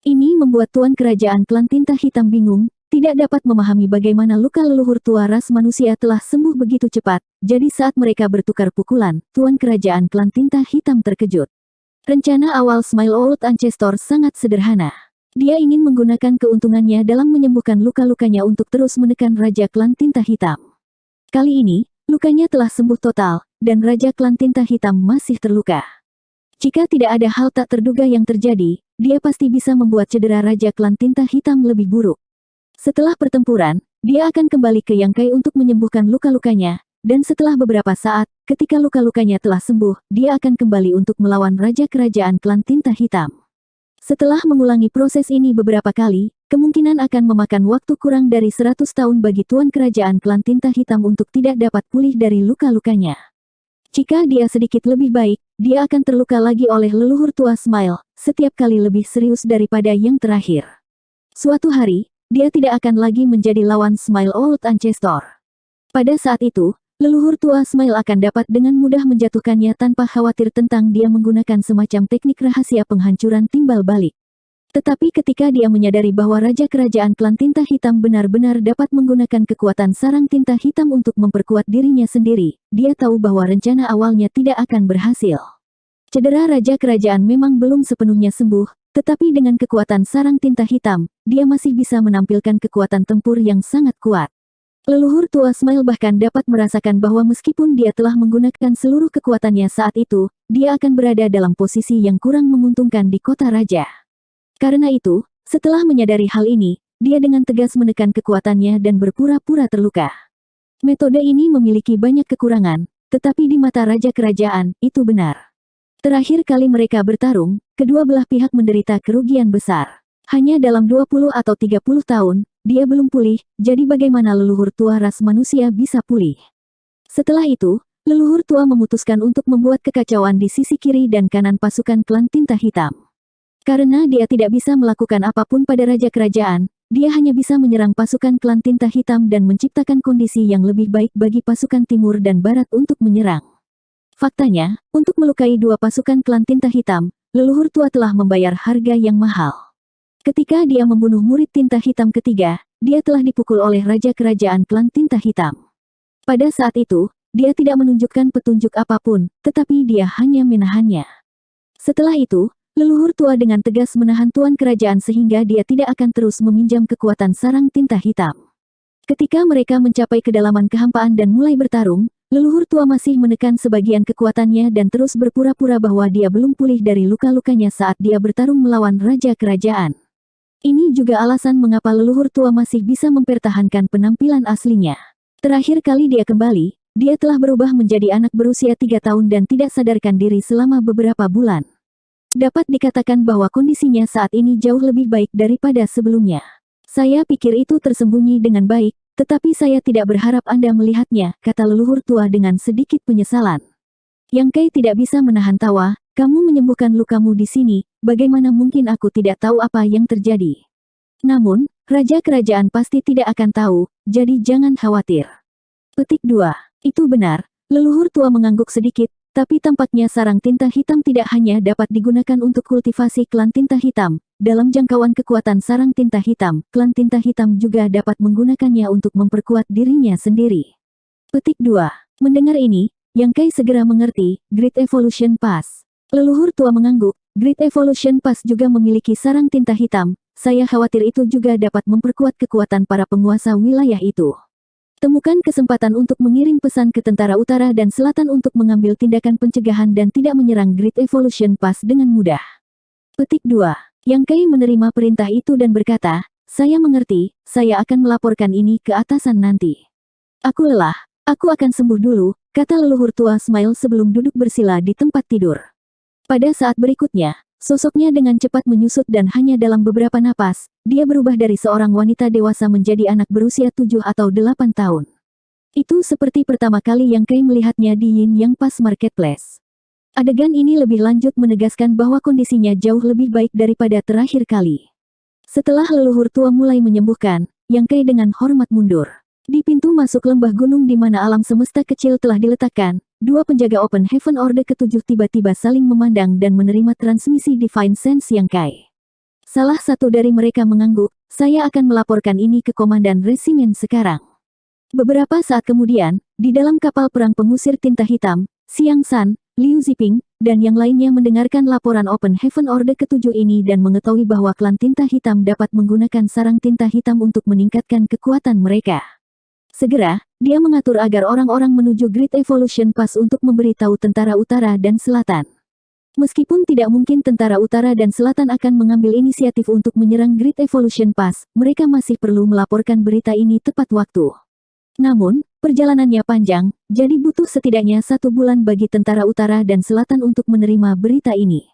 Speaker 1: Ini membuat Tuan Kerajaan Klan Tinta Hitam bingung, tidak dapat memahami bagaimana luka leluhur tua ras manusia telah sembuh begitu cepat. Jadi saat mereka bertukar pukulan, Tuan Kerajaan Klan Tinta Hitam terkejut. Rencana awal Smile Old Ancestor sangat sederhana. Dia ingin menggunakan keuntungannya dalam menyembuhkan luka-lukanya untuk terus menekan Raja Klan Tinta Hitam. Kali ini, lukanya telah sembuh total, dan Raja Klan Tinta Hitam masih terluka. Jika tidak ada hal tak terduga yang terjadi, dia pasti bisa membuat cedera Raja Klan Tinta Hitam lebih buruk. Setelah pertempuran, dia akan kembali ke Yangkai untuk menyembuhkan luka-lukanya, dan setelah beberapa saat, ketika luka-lukanya telah sembuh, dia akan kembali untuk melawan Raja Kerajaan Klan Tinta Hitam. Setelah mengulangi proses ini beberapa kali, kemungkinan akan memakan waktu kurang dari 100 tahun bagi Tuan Kerajaan Klan Tinta Hitam untuk tidak dapat pulih dari luka-lukanya. Jika dia sedikit lebih baik, dia akan terluka lagi oleh leluhur tua Smile, setiap kali lebih serius daripada yang terakhir. Suatu hari, dia tidak akan lagi menjadi lawan Smile Old Ancestor. Pada saat itu, leluhur tua Smile akan dapat dengan mudah menjatuhkannya tanpa khawatir tentang dia menggunakan semacam teknik rahasia penghancuran timbal balik. Tetapi ketika dia menyadari bahwa Raja Kerajaan Klan Tinta Hitam benar-benar dapat menggunakan kekuatan sarang tinta hitam untuk memperkuat dirinya sendiri, dia tahu bahwa rencana awalnya tidak akan berhasil. Cedera Raja Kerajaan memang belum sepenuhnya sembuh, tetapi dengan kekuatan sarang tinta hitam, dia masih bisa menampilkan kekuatan tempur yang sangat kuat. Leluhur tua Smile bahkan dapat merasakan bahwa meskipun dia telah menggunakan seluruh kekuatannya saat itu, dia akan berada dalam posisi yang kurang menguntungkan di kota raja. Karena itu, setelah menyadari hal ini, dia dengan tegas menekan kekuatannya dan berpura-pura terluka. Metode ini memiliki banyak kekurangan, tetapi di mata Raja Kerajaan, itu benar. Terakhir kali mereka bertarung, kedua belah pihak menderita kerugian besar. Hanya dalam 20 atau 30 tahun, dia belum pulih, jadi bagaimana leluhur tua ras manusia bisa pulih? Setelah itu, leluhur tua memutuskan untuk membuat kekacauan di sisi kiri dan kanan pasukan Klan Tinta Hitam. Karena dia tidak bisa melakukan apapun pada Raja Kerajaan, dia hanya bisa menyerang pasukan Klan Tinta Hitam dan menciptakan kondisi yang lebih baik bagi pasukan Timur dan Barat untuk menyerang. Faktanya, untuk melukai dua pasukan Klan Tinta Hitam, leluhur tua telah membayar harga yang mahal. Ketika dia membunuh murid Tinta Hitam ketiga, dia telah dipukul oleh Raja Kerajaan Klan Tinta Hitam. Pada saat itu, dia tidak menunjukkan petunjuk apapun, tetapi dia hanya menahannya. Setelah itu, leluhur tua dengan tegas menahan Tuan Kerajaan sehingga dia tidak akan terus meminjam kekuatan sarang tinta hitam. Ketika mereka mencapai kedalaman kehampaan dan mulai bertarung, leluhur tua masih menekan sebagian kekuatannya dan terus berpura-pura bahwa dia belum pulih dari luka-lukanya saat dia bertarung melawan Raja Kerajaan. Ini juga alasan mengapa leluhur tua masih bisa mempertahankan penampilan aslinya. Terakhir kali dia kembali, dia telah berubah menjadi anak berusia 3 tahun dan tidak sadarkan diri selama beberapa bulan. Dapat dikatakan bahwa kondisinya saat ini jauh lebih baik daripada sebelumnya. Saya pikir itu tersembunyi dengan baik, tetapi saya tidak berharap Anda melihatnya, kata leluhur tua dengan sedikit penyesalan. Yangkai tidak bisa menahan tawa, kamu menyembuhkan lukamu di sini, bagaimana mungkin aku tidak tahu apa yang terjadi? Namun, Raja Kerajaan pasti tidak akan tahu, jadi jangan khawatir. Petik 2. Itu benar, leluhur tua mengangguk sedikit. Tapi tampaknya sarang tinta hitam tidak hanya dapat digunakan untuk kultivasi Klan Tinta Hitam. Dalam jangkauan kekuatan sarang tinta hitam, Klan Tinta Hitam juga dapat menggunakannya untuk memperkuat dirinya sendiri. Petik 2. Mendengar ini, Yangkai segera mengerti, Great Evolution Pass. Leluhur tua mengangguk, Great Evolution Pass juga memiliki sarang tinta hitam. Saya khawatir itu juga dapat memperkuat kekuatan para penguasa wilayah itu. Temukan kesempatan untuk mengirim pesan ke tentara utara dan selatan untuk mengambil tindakan pencegahan dan tidak menyerang Great Evolution Pass dengan mudah. Petik 2. Yangkai menerima perintah itu dan berkata, saya mengerti, saya akan melaporkan ini ke atasan nanti. Aku lelah, aku akan sembuh dulu, kata leluhur tua Smile sebelum duduk bersila di tempat tidur. Pada saat berikutnya, Sosoknya dengan cepat menyusut dan hanya dalam beberapa napas, dia berubah dari seorang wanita dewasa menjadi anak berusia 7 atau 8 tahun. Itu seperti pertama kali Yang Kai melihatnya di Yin Yang Pas Marketplace. Adegan ini lebih lanjut menegaskan bahwa kondisinya jauh lebih baik daripada terakhir kali. Setelah leluhur tua mulai menyembuhkan, Yang Kai dengan hormat mundur. Di pintu masuk lembah gunung di mana alam semesta kecil telah diletakkan, dua penjaga Open Heaven Orde ke-7 tiba-tiba saling memandang dan menerima transmisi Divine Sense Yang Kai. Salah satu dari mereka mengangguk, "Saya akan melaporkan ini ke Komandan Resimen sekarang." Beberapa saat kemudian, di dalam kapal perang pengusir tinta hitam, Xiang San, Liu Ziping, dan yang lainnya mendengarkan laporan Open Heaven Orde ke-7 ini dan mengetahui bahwa klan tinta hitam dapat menggunakan sarang tinta hitam untuk meningkatkan kekuatan mereka. Segera, dia mengatur agar orang-orang menuju Great Evolution Pass untuk memberitahu tentara utara dan selatan. Meskipun tidak mungkin tentara utara dan selatan akan mengambil inisiatif untuk menyerang Great Evolution Pass, mereka masih perlu melaporkan berita ini tepat waktu. Namun, perjalanannya panjang, jadi butuh setidaknya 1 bulan bagi tentara utara dan selatan untuk menerima berita ini.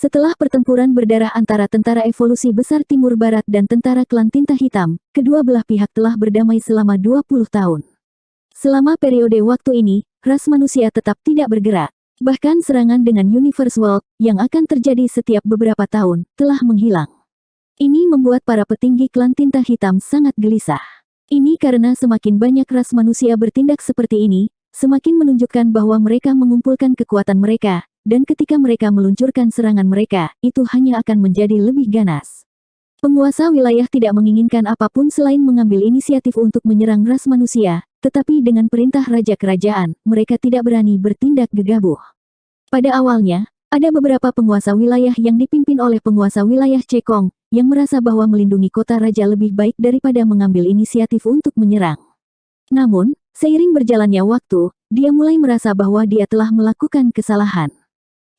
Speaker 1: Setelah pertempuran berdarah antara tentara evolusi besar Timur Barat dan tentara klan tinta hitam, kedua belah pihak telah berdamai selama 20 tahun. Selama periode waktu ini, ras manusia tetap tidak bergerak. Bahkan serangan dengan Universe World, yang akan terjadi setiap beberapa tahun, telah menghilang. Ini membuat para petinggi klan tinta hitam sangat gelisah. Ini karena semakin banyak ras manusia bertindak seperti ini, semakin menunjukkan bahwa mereka mengumpulkan kekuatan mereka, dan ketika mereka meluncurkan serangan mereka, itu hanya akan menjadi lebih ganas. Penguasa wilayah tidak menginginkan apapun selain mengambil inisiatif untuk menyerang ras manusia, tetapi dengan perintah raja kerajaan, mereka tidak berani bertindak gegabah. Pada awalnya, ada beberapa penguasa wilayah yang dipimpin oleh penguasa wilayah Cekong, yang merasa bahwa melindungi kota raja lebih baik daripada mengambil inisiatif untuk menyerang. Namun, seiring berjalannya waktu, dia mulai merasa bahwa dia telah melakukan kesalahan.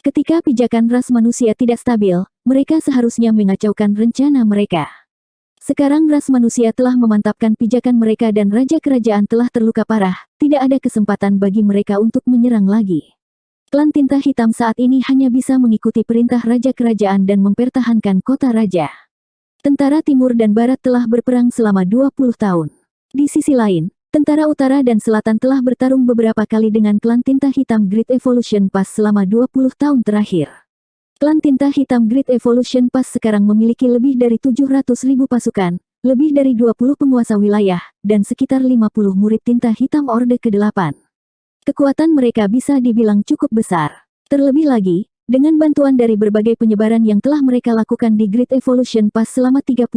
Speaker 1: Ketika pijakan ras manusia tidak stabil, mereka seharusnya mengacaukan rencana mereka. Sekarang ras manusia telah memantapkan pijakan mereka dan raja kerajaan telah terluka parah, tidak ada kesempatan bagi mereka untuk menyerang lagi. Klan tinta hitam saat ini hanya bisa mengikuti perintah raja kerajaan dan mempertahankan kota raja. Tentara Timur dan Barat telah berperang selama 20 tahun. Di sisi lain, tentara utara dan selatan telah bertarung beberapa kali dengan klan tinta hitam Great Evolution Pass selama 20 tahun terakhir. Klan tinta hitam Great Evolution Pass sekarang memiliki lebih dari 700.000 pasukan, lebih dari 20 penguasa wilayah, dan sekitar 50 murid tinta hitam Orde ke-8. Kekuatan mereka bisa dibilang cukup besar. Terlebih lagi, dengan bantuan dari berbagai penyebaran yang telah mereka lakukan di Great Evolution Pass selama 30.000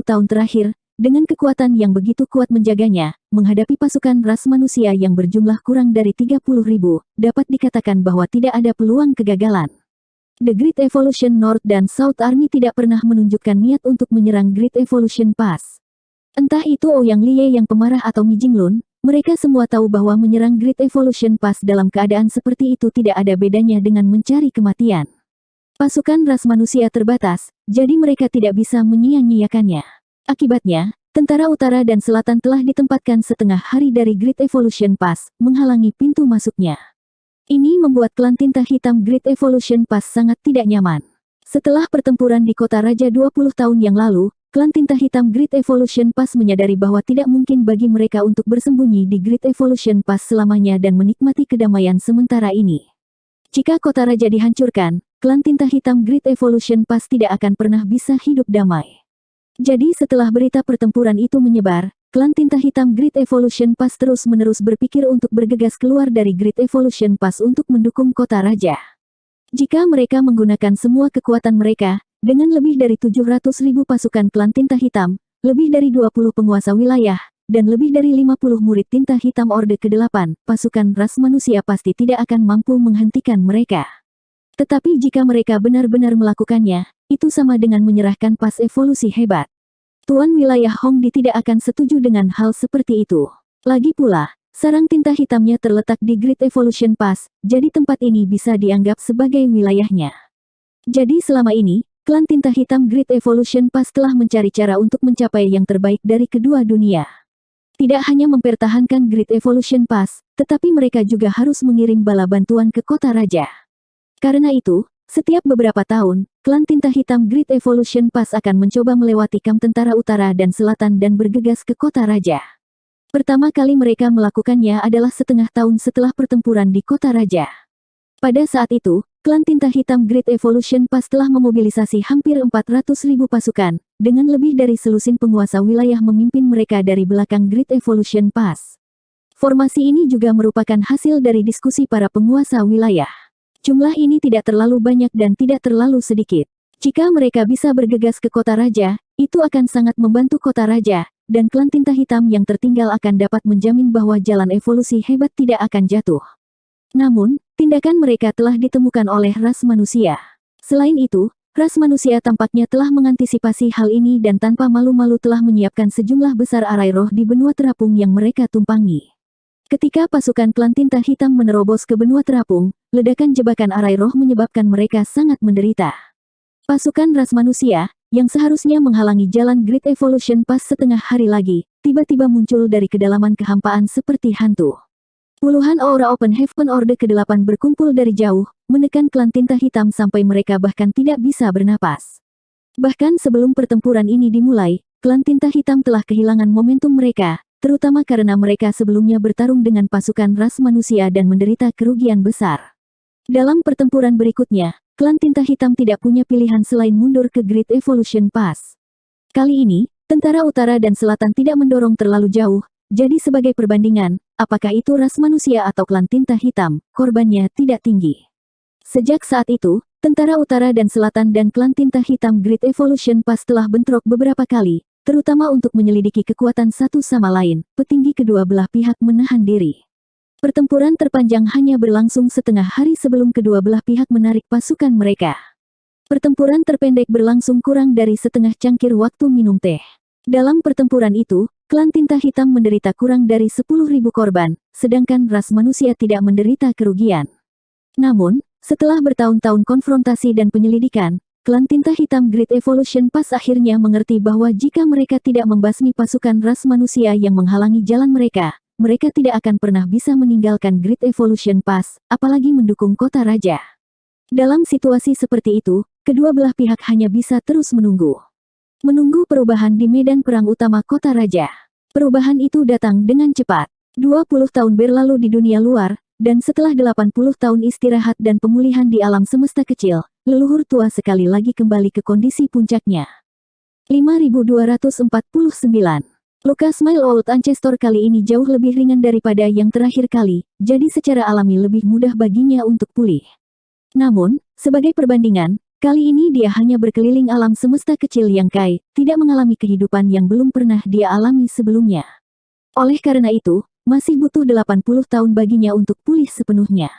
Speaker 1: tahun terakhir, dengan kekuatan yang begitu kuat menjaganya, menghadapi pasukan ras manusia yang berjumlah kurang dari 30.000, dapat dikatakan bahwa tidak ada peluang kegagalan. The Great Evolution North dan South Army tidak pernah menunjukkan niat untuk menyerang Great Evolution Pass. Entah itu Ouyang Liye yang pemarah atau Mi Jinglun, mereka semua tahu bahwa menyerang Great Evolution Pass dalam keadaan seperti itu tidak ada bedanya dengan mencari kematian. Pasukan ras manusia terbatas, jadi mereka tidak bisa menyia-nyiakannya. Akibatnya, tentara utara dan selatan telah ditempatkan setengah hari dari Great Evolution Pass, menghalangi pintu masuknya. Ini membuat klan tinta hitam Great Evolution Pass sangat tidak nyaman. Setelah pertempuran di kota raja 20 tahun yang lalu, klan tinta hitam Great Evolution Pass menyadari bahwa tidak mungkin bagi mereka untuk bersembunyi di Great Evolution Pass selamanya dan menikmati kedamaian sementara ini. Jika kota raja dihancurkan, klan tinta hitam Great Evolution Pass tidak akan pernah bisa hidup damai. Jadi setelah berita pertempuran itu menyebar, klan tinta hitam Great Evolution Pass terus-menerus berpikir untuk bergegas keluar dari Great Evolution Pass untuk mendukung kota raja. Jika mereka menggunakan semua kekuatan mereka, dengan lebih dari 700.000 pasukan klan tinta hitam, lebih dari 20 penguasa wilayah, dan lebih dari 50 murid tinta hitam Orde ke-8, pasukan ras manusia pasti tidak akan mampu menghentikan mereka. Tetapi jika mereka benar-benar melakukannya, itu sama dengan menyerahkan pas evolusi hebat. Tuan wilayah Hongdi tidak akan setuju dengan hal seperti itu. Lagi pula, sarang tinta hitamnya terletak di Great Evolution Pass, jadi tempat ini bisa dianggap sebagai wilayahnya. Jadi selama ini, klan tinta hitam Great Evolution Pass telah mencari cara untuk mencapai yang terbaik dari kedua dunia. Tidak hanya mempertahankan Great Evolution Pass, tetapi mereka juga harus mengirim bala bantuan ke kota raja. Karena itu, Setiap beberapa tahun, klan tinta hitam Great Evolution Pass akan mencoba melewati kamp tentara utara dan selatan dan bergegas ke kota raja. Pertama kali mereka melakukannya adalah setengah tahun setelah pertempuran di kota raja. Pada saat itu, klan tinta hitam Great Evolution Pass telah memobilisasi hampir 400.000 pasukan, dengan lebih dari selusin penguasa wilayah memimpin mereka dari belakang Great Evolution Pass. Formasi ini juga merupakan hasil dari diskusi para penguasa wilayah. Jumlah ini tidak terlalu banyak dan tidak terlalu sedikit. Jika mereka bisa bergegas ke kota raja, itu akan sangat membantu kota raja, dan klan tinta hitam yang tertinggal akan dapat menjamin bahwa jalan evolusi hebat tidak akan jatuh. Namun, tindakan mereka telah ditemukan oleh ras manusia. Selain itu, ras manusia tampaknya telah mengantisipasi hal ini dan tanpa malu-malu telah menyiapkan sejumlah besar arai roh di benua terapung yang mereka tumpangi. Ketika pasukan klan tinta hitam menerobos ke benua terapung, ledakan jebakan arai roh menyebabkan mereka sangat menderita. Pasukan ras manusia, yang seharusnya menghalangi jalan Great Evolution Pass setengah hari lagi, tiba-tiba muncul dari kedalaman kehampaan seperti hantu. Puluhan aura Open Heaven Orde ke-8 berkumpul dari jauh, menekan klan tinta hitam sampai mereka bahkan tidak bisa bernapas. Bahkan sebelum pertempuran ini dimulai, klan tinta hitam telah kehilangan momentum mereka, terutama karena mereka sebelumnya bertarung dengan pasukan ras manusia dan menderita kerugian besar. Dalam pertempuran berikutnya, klan tinta hitam tidak punya pilihan selain mundur ke Great Evolution Pass. Kali ini, tentara utara dan selatan tidak mendorong terlalu jauh, jadi sebagai perbandingan, apakah itu ras manusia atau klan tinta hitam, korbannya tidak tinggi. Sejak saat itu, tentara utara dan selatan dan klan tinta hitam Great Evolution Pass telah bentrok beberapa kali, terutama untuk menyelidiki kekuatan satu sama lain. Petinggi kedua belah pihak menahan diri. Pertempuran terpanjang hanya berlangsung setengah hari sebelum kedua belah pihak menarik pasukan mereka. Pertempuran terpendek berlangsung kurang dari setengah cangkir waktu minum teh. Dalam pertempuran itu, klan tinta hitam menderita kurang dari 10.000 korban, sedangkan ras manusia tidak menderita kerugian. Namun, setelah bertahun-tahun konfrontasi dan penyelidikan, klan tinta hitam Great Evolution Pass akhirnya mengerti bahwa jika mereka tidak membasmi pasukan ras manusia yang menghalangi jalan mereka, mereka tidak akan pernah bisa meninggalkan Great Evolution Pass, apalagi mendukung kota raja. Dalam situasi seperti itu, kedua belah pihak hanya bisa terus menunggu. Menunggu perubahan di medan perang utama kota raja. Perubahan itu datang dengan cepat. 20 tahun berlalu di dunia luar, dan setelah 80 tahun istirahat dan pemulihan di alam semesta kecil, leluhur tua sekali lagi kembali ke kondisi puncaknya. 5249. Luka Smile Old Ancestor kali ini jauh lebih ringan daripada yang terakhir kali, jadi secara alami lebih mudah baginya untuk pulih. Namun, sebagai perbandingan, kali ini dia hanya berkeliling alam semesta kecil yang kaya, tidak mengalami kehidupan yang belum pernah dia alami sebelumnya. Oleh karena itu, masih butuh 80 tahun baginya untuk pulih sepenuhnya.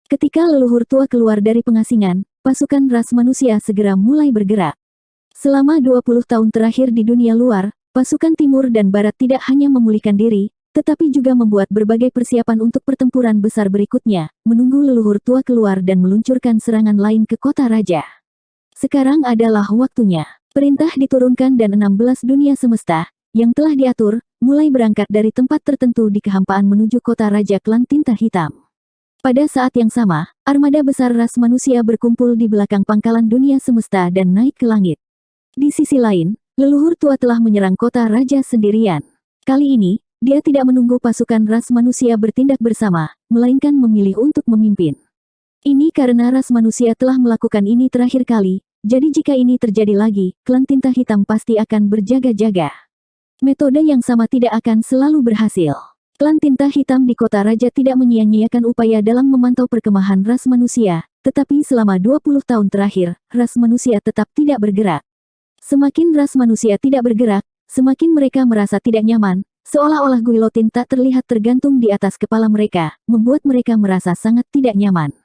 Speaker 1: Ketika leluhur tua keluar dari pengasingan, pasukan ras manusia segera mulai bergerak. Selama 20 tahun terakhir di dunia luar, pasukan timur dan barat tidak hanya memulihkan diri, tetapi juga membuat berbagai persiapan untuk pertempuran besar berikutnya, menunggu leluhur tua keluar dan meluncurkan serangan lain ke kota raja. Sekarang adalah waktunya. Perintah diturunkan dan 16 dunia semesta, yang telah diatur, mulai berangkat dari tempat tertentu di kehampaan menuju kota raja klan tinta hitam. Pada saat yang sama, armada besar ras manusia berkumpul di belakang pangkalan dunia semesta dan naik ke langit. Di sisi lain, leluhur tua telah menyerang kota raja sendirian. Kali ini, dia tidak menunggu pasukan ras manusia bertindak bersama, melainkan memilih untuk memimpin. Ini karena ras manusia telah melakukan ini terakhir kali, jadi jika ini terjadi lagi, klan tinta hitam pasti akan berjaga-jaga. Metode yang sama tidak akan selalu berhasil. Klan tinta hitam di kota raja tidak menyia-nyiakan upaya dalam memantau perkemahan ras manusia, tetapi selama 20 tahun terakhir, ras manusia tetap tidak bergerak. Semakin ras manusia tidak bergerak, semakin mereka merasa tidak nyaman, seolah-olah guillotine tak terlihat tergantung di atas kepala mereka, membuat mereka merasa sangat tidak nyaman.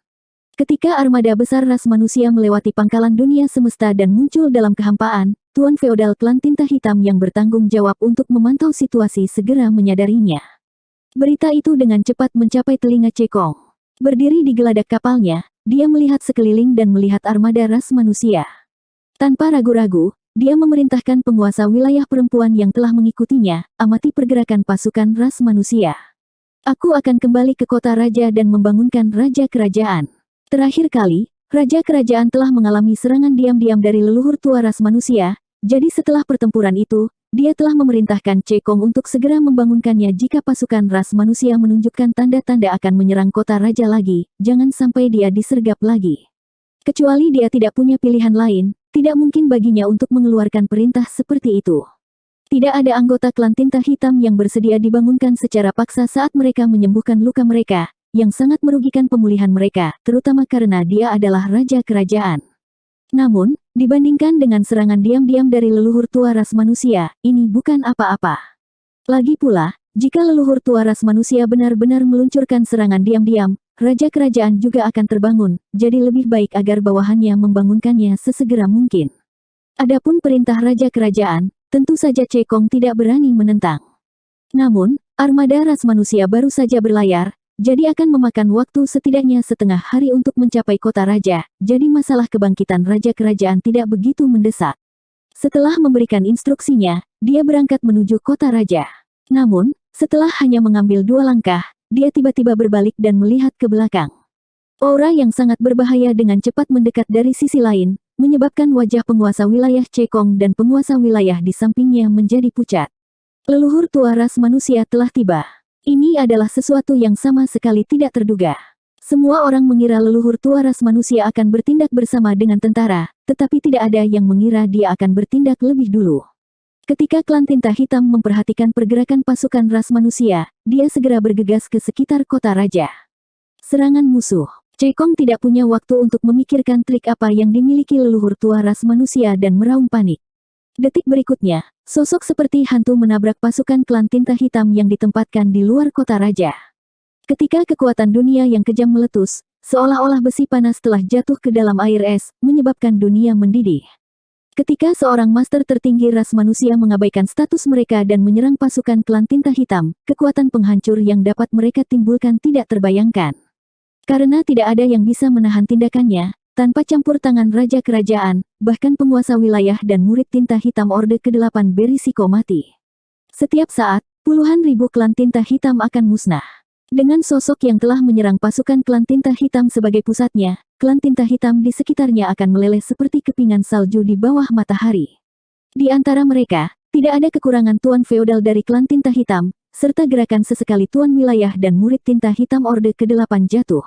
Speaker 1: Ketika armada besar ras manusia melewati pangkalan dunia semesta dan muncul dalam kehampaan, Tuan Feodal klan tinta hitam yang bertanggung jawab untuk memantau situasi segera menyadarinya. Berita itu dengan cepat mencapai telinga Cekong. Berdiri di geladak kapalnya, dia melihat sekeliling dan melihat armada ras manusia. Tanpa ragu-ragu, dia memerintahkan penguasa wilayah perempuan yang telah mengikutinya, amati pergerakan pasukan ras manusia. Aku akan kembali ke kota raja dan membangunkan raja kerajaan. Terakhir kali, Raja kerajaan telah mengalami serangan diam-diam dari leluhur tua ras manusia, jadi setelah pertempuran itu, dia telah memerintahkan Cekong untuk segera membangunkannya jika pasukan ras manusia menunjukkan tanda-tanda akan menyerang kota raja lagi, jangan sampai dia disergap lagi. Kecuali dia tidak punya pilihan lain, tidak mungkin baginya untuk mengeluarkan perintah seperti itu. Tidak ada anggota klan tinta hitam yang bersedia dibangunkan secara paksa saat mereka menyembuhkan luka mereka, yang sangat merugikan pemulihan mereka, terutama karena dia adalah raja kerajaan. Namun, dibandingkan dengan serangan diam-diam dari leluhur tua ras manusia, ini bukan apa-apa. Lagi pula, jika leluhur tua ras manusia benar-benar meluncurkan serangan diam-diam, raja kerajaan juga akan terbangun, jadi lebih baik agar bawahannya membangunkannya sesegera mungkin. Adapun perintah raja kerajaan, tentu saja Cekong tidak berani menentang. Namun, armada ras manusia baru saja berlayar, jadi akan memakan waktu setidaknya setengah hari untuk mencapai kota raja, jadi masalah kebangkitan raja kerajaan tidak begitu mendesak. Setelah memberikan instruksinya, dia berangkat menuju kota raja. Namun, setelah hanya mengambil 2 langkah, dia tiba-tiba berbalik dan melihat ke belakang. Aura yang sangat berbahaya dengan cepat mendekat dari sisi lain, menyebabkan wajah penguasa wilayah Cekong dan penguasa wilayah di sampingnya menjadi pucat. Leluhur tua ras manusia telah tiba. Ini adalah sesuatu yang sama sekali tidak terduga. Semua orang mengira leluhur tua ras manusia akan bertindak bersama dengan tentara, tetapi tidak ada yang mengira dia akan bertindak lebih dulu. Ketika klan tinta hitam memperhatikan pergerakan pasukan ras manusia, dia segera bergegas ke sekitar kota raja. Serangan musuh. Cekong tidak punya waktu untuk memikirkan trik apa yang dimiliki leluhur tua ras manusia dan meraung panik. Detik berikutnya, sosok seperti hantu menabrak pasukan klan tinta hitam yang ditempatkan di luar kota raja. Ketika kekuatan dunia yang kejam meletus, seolah-olah besi panas telah jatuh ke dalam air es, menyebabkan dunia mendidih. Ketika seorang master tertinggi ras manusia mengabaikan status mereka dan menyerang pasukan klan tinta hitam, kekuatan penghancur yang dapat mereka timbulkan tidak terbayangkan. Karena tidak ada yang bisa menahan tindakannya, tanpa campur tangan raja kerajaan, bahkan penguasa wilayah dan murid tinta hitam Orde ke-8 berisiko mati. Setiap saat, puluhan ribu klan tinta hitam akan musnah. Dengan sosok yang telah menyerang pasukan klan tinta hitam sebagai pusatnya, klan tinta hitam di sekitarnya akan meleleh seperti kepingan salju di bawah matahari. Di antara mereka, tidak ada kekurangan tuan feodal dari klan tinta hitam, serta gerakan sesekali tuan wilayah dan murid tinta hitam Orde ke-8 jatuh.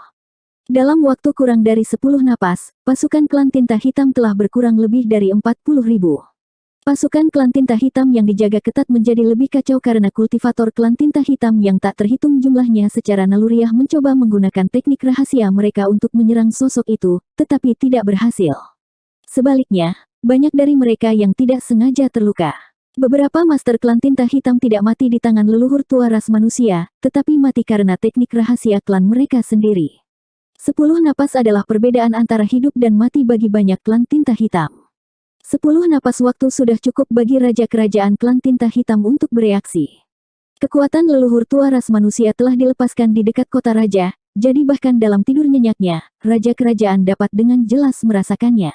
Speaker 1: Dalam waktu kurang dari 10 napas, pasukan klan tinta hitam telah berkurang lebih dari 40.000. Pasukan klan tinta hitam yang dijaga ketat menjadi lebih kacau karena kultivator klan tinta hitam yang tak terhitung jumlahnya secara naluriah mencoba menggunakan teknik rahasia mereka untuk menyerang sosok itu, tetapi tidak berhasil. Sebaliknya, banyak dari mereka yang tidak sengaja terluka. Beberapa master klan tinta hitam tidak mati di tangan leluhur tua ras manusia, tetapi mati karena teknik rahasia klan mereka sendiri. 10 napas adalah perbedaan antara hidup dan mati bagi banyak klan tinta hitam. 10 napas waktu sudah cukup bagi raja kerajaan klan tinta hitam untuk bereaksi. Kekuatan leluhur tua ras manusia telah dilepaskan di dekat kota raja, jadi bahkan dalam tidur nyenyaknya, raja kerajaan dapat dengan jelas merasakannya.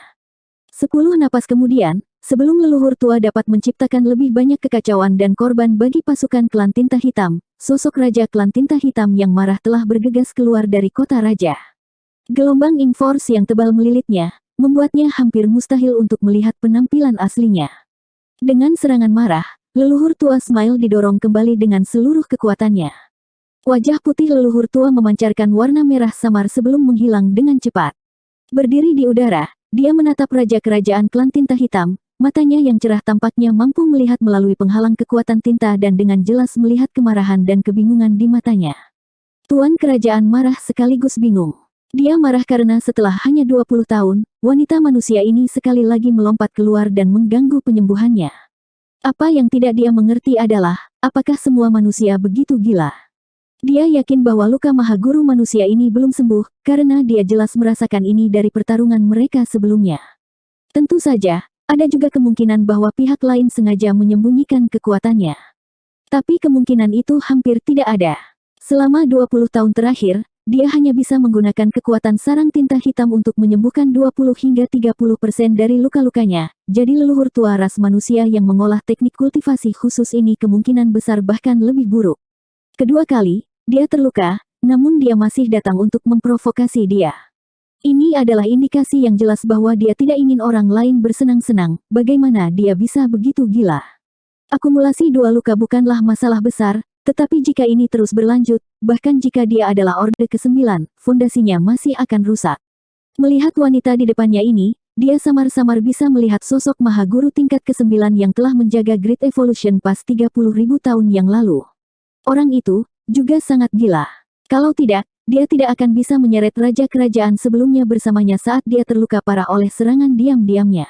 Speaker 1: 10 napas kemudian, sebelum leluhur tua dapat menciptakan lebih banyak kekacauan dan korban bagi pasukan klan tinta hitam, sosok raja klan tinta hitam yang marah telah bergegas keluar dari kota raja. Gelombang ing force yang tebal melilitnya, membuatnya hampir mustahil untuk melihat penampilan aslinya. Dengan serangan marah, leluhur tua Smile didorong kembali dengan seluruh kekuatannya. Wajah putih leluhur tua memancarkan warna merah samar sebelum menghilang dengan cepat. Berdiri di udara, dia menatap raja kerajaan klan tinta hitam, matanya yang cerah tampaknya mampu melihat melalui penghalang kekuatan tinta dan dengan jelas melihat kemarahan dan kebingungan di matanya. Tuan kerajaan marah sekaligus bingung. Dia marah karena setelah hanya 20 tahun, wanita manusia ini sekali lagi melompat keluar dan mengganggu penyembuhannya. Apa yang tidak dia mengerti adalah, apakah semua manusia begitu gila? Dia yakin bahwa luka maha guru manusia ini belum sembuh, karena dia jelas merasakan ini dari pertarungan mereka sebelumnya. Tentu saja, ada juga kemungkinan bahwa pihak lain sengaja menyembunyikan kekuatannya. Tapi kemungkinan itu hampir tidak ada. Selama 20 tahun terakhir, dia hanya bisa menggunakan kekuatan sarang tinta hitam untuk menyembuhkan 20 hingga 30% dari luka-lukanya, jadi leluhur tua ras manusia yang mengolah teknik kultivasi khusus ini kemungkinan besar bahkan lebih buruk. Kedua kali, dia terluka, namun dia masih datang untuk memprovokasi dia. Ini adalah indikasi yang jelas bahwa dia tidak ingin orang lain bersenang-senang. Bagaimana dia bisa begitu gila? Akumulasi dua luka bukanlah masalah besar, tetapi jika ini terus berlanjut, bahkan jika dia adalah Orde ke-9, fondasinya masih akan rusak. Melihat wanita di depannya ini, dia samar-samar bisa melihat sosok Maha Guru tingkat ke-9 yang telah menjaga Great Evolution pas 30.000 tahun yang lalu. Orang itu juga sangat gila. Kalau tidak, dia tidak akan bisa menyeret raja kerajaan sebelumnya bersamanya saat dia terluka parah oleh serangan diam-diamnya.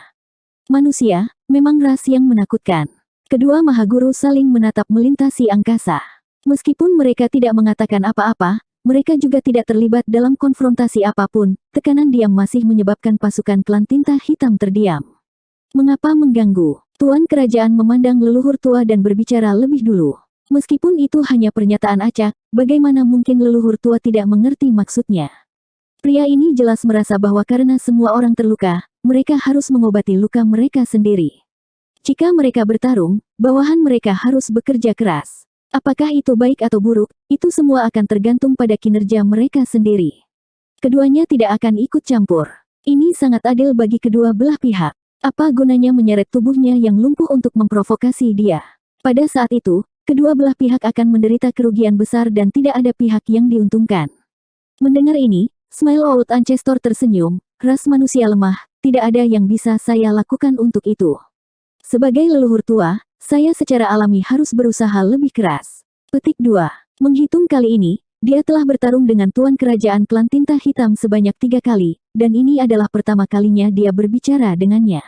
Speaker 1: Manusia, memang ras yang menakutkan. Kedua Maha Guru saling menatap melintasi angkasa. Meskipun mereka tidak mengatakan apa-apa, mereka juga tidak terlibat dalam konfrontasi apapun. Tekanan diam masih menyebabkan pasukan klan tinta hitam terdiam. Mengapa mengganggu? Tuan kerajaan memandang leluhur tua dan berbicara lebih dulu. Meskipun itu hanya pernyataan acak, bagaimana mungkin leluhur tua tidak mengerti maksudnya? Pria ini jelas merasa bahwa karena semua orang terluka, mereka harus mengobati luka mereka sendiri. Jika mereka bertarung, bawahan mereka harus bekerja keras. Apakah itu baik atau buruk, itu semua akan tergantung pada kinerja mereka sendiri. Keduanya tidak akan ikut campur. Ini sangat adil bagi kedua belah pihak. Apa gunanya menyeret tubuhnya yang lumpuh untuk memprovokasi dia? Pada saat itu, kedua belah pihak akan menderita kerugian besar dan tidak ada pihak yang diuntungkan. Mendengar ini, Smile Old Ancestor tersenyum, ras manusia lemah, tidak ada yang bisa saya lakukan untuk itu. Sebagai leluhur tua, saya secara alami harus berusaha lebih keras. Petik 2. Menghitung kali ini, dia telah bertarung dengan Tuan Kerajaan Klan Tinta Hitam sebanyak 3 kali, dan ini adalah pertama kalinya dia berbicara dengannya.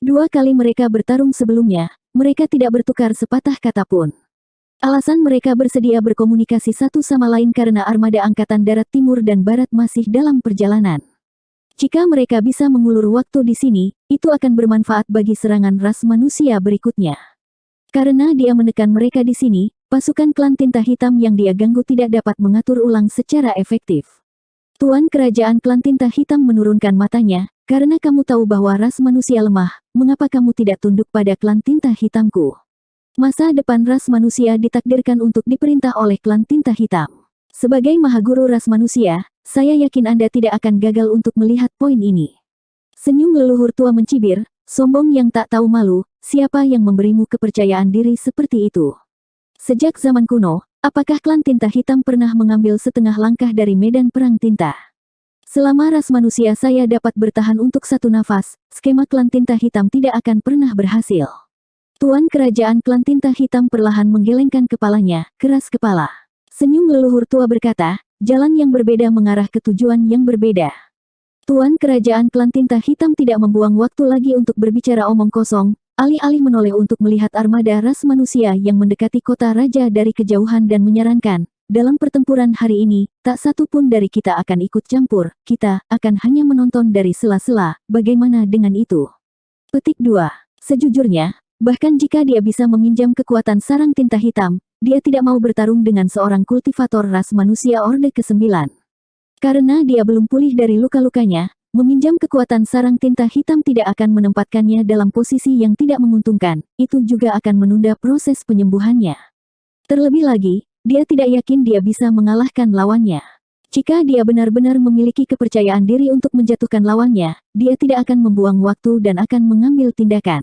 Speaker 1: 2 kali mereka bertarung sebelumnya, mereka tidak bertukar sepatah kata pun. Alasan mereka bersedia berkomunikasi satu sama lain karena armada Angkatan Darat Timur dan Barat masih dalam perjalanan. Jika mereka bisa mengulur waktu di sini, itu akan bermanfaat bagi serangan ras manusia berikutnya. Karena dia menekan mereka di sini, pasukan klan tinta hitam yang dia ganggu tidak dapat mengatur ulang secara efektif. Tuan Kerajaan Klan Tinta Hitam menurunkan matanya, karena kamu tahu bahwa ras manusia lemah, mengapa kamu tidak tunduk pada klan tinta hitamku? Masa depan ras manusia ditakdirkan untuk diperintah oleh klan tinta hitam. Sebagai Maha Guru ras manusia, saya yakin Anda tidak akan gagal untuk melihat poin ini. Senyum leluhur tua mencibir, sombong yang tak tahu malu, siapa yang memberimu kepercayaan diri seperti itu? Sejak zaman kuno, apakah klan tinta hitam pernah mengambil setengah langkah dari medan perang tinta? Selama ras manusia saya dapat bertahan untuk satu nafas, skema klan tinta hitam tidak akan pernah berhasil. Tuan Kerajaan Klan Tinta Hitam perlahan menggelengkan kepalanya, keras kepala. Senyum leluhur tua berkata, jalan yang berbeda mengarah ke tujuan yang berbeda. Tuan Kerajaan Klan Tinta Hitam tidak membuang waktu lagi untuk berbicara omong kosong, alih-alih menoleh untuk melihat armada ras manusia yang mendekati kota raja dari kejauhan dan menyarankan, dalam pertempuran hari ini, tak satu pun dari kita akan ikut campur, kita akan hanya menonton dari sela-sela, bagaimana dengan itu? Petik 2. Sejujurnya, bahkan jika dia bisa meminjam kekuatan sarang tinta hitam, dia tidak mau bertarung dengan seorang kultivator ras manusia Orde ke-9. Karena dia belum pulih dari luka-lukanya, meminjam kekuatan sarang tinta hitam tidak akan menempatkannya dalam posisi yang tidak menguntungkan, itu juga akan menunda proses penyembuhannya. Terlebih lagi, dia tidak yakin dia bisa mengalahkan lawannya. Jika dia benar-benar memiliki kepercayaan diri untuk menjatuhkan lawannya, dia tidak akan membuang waktu dan akan mengambil tindakan.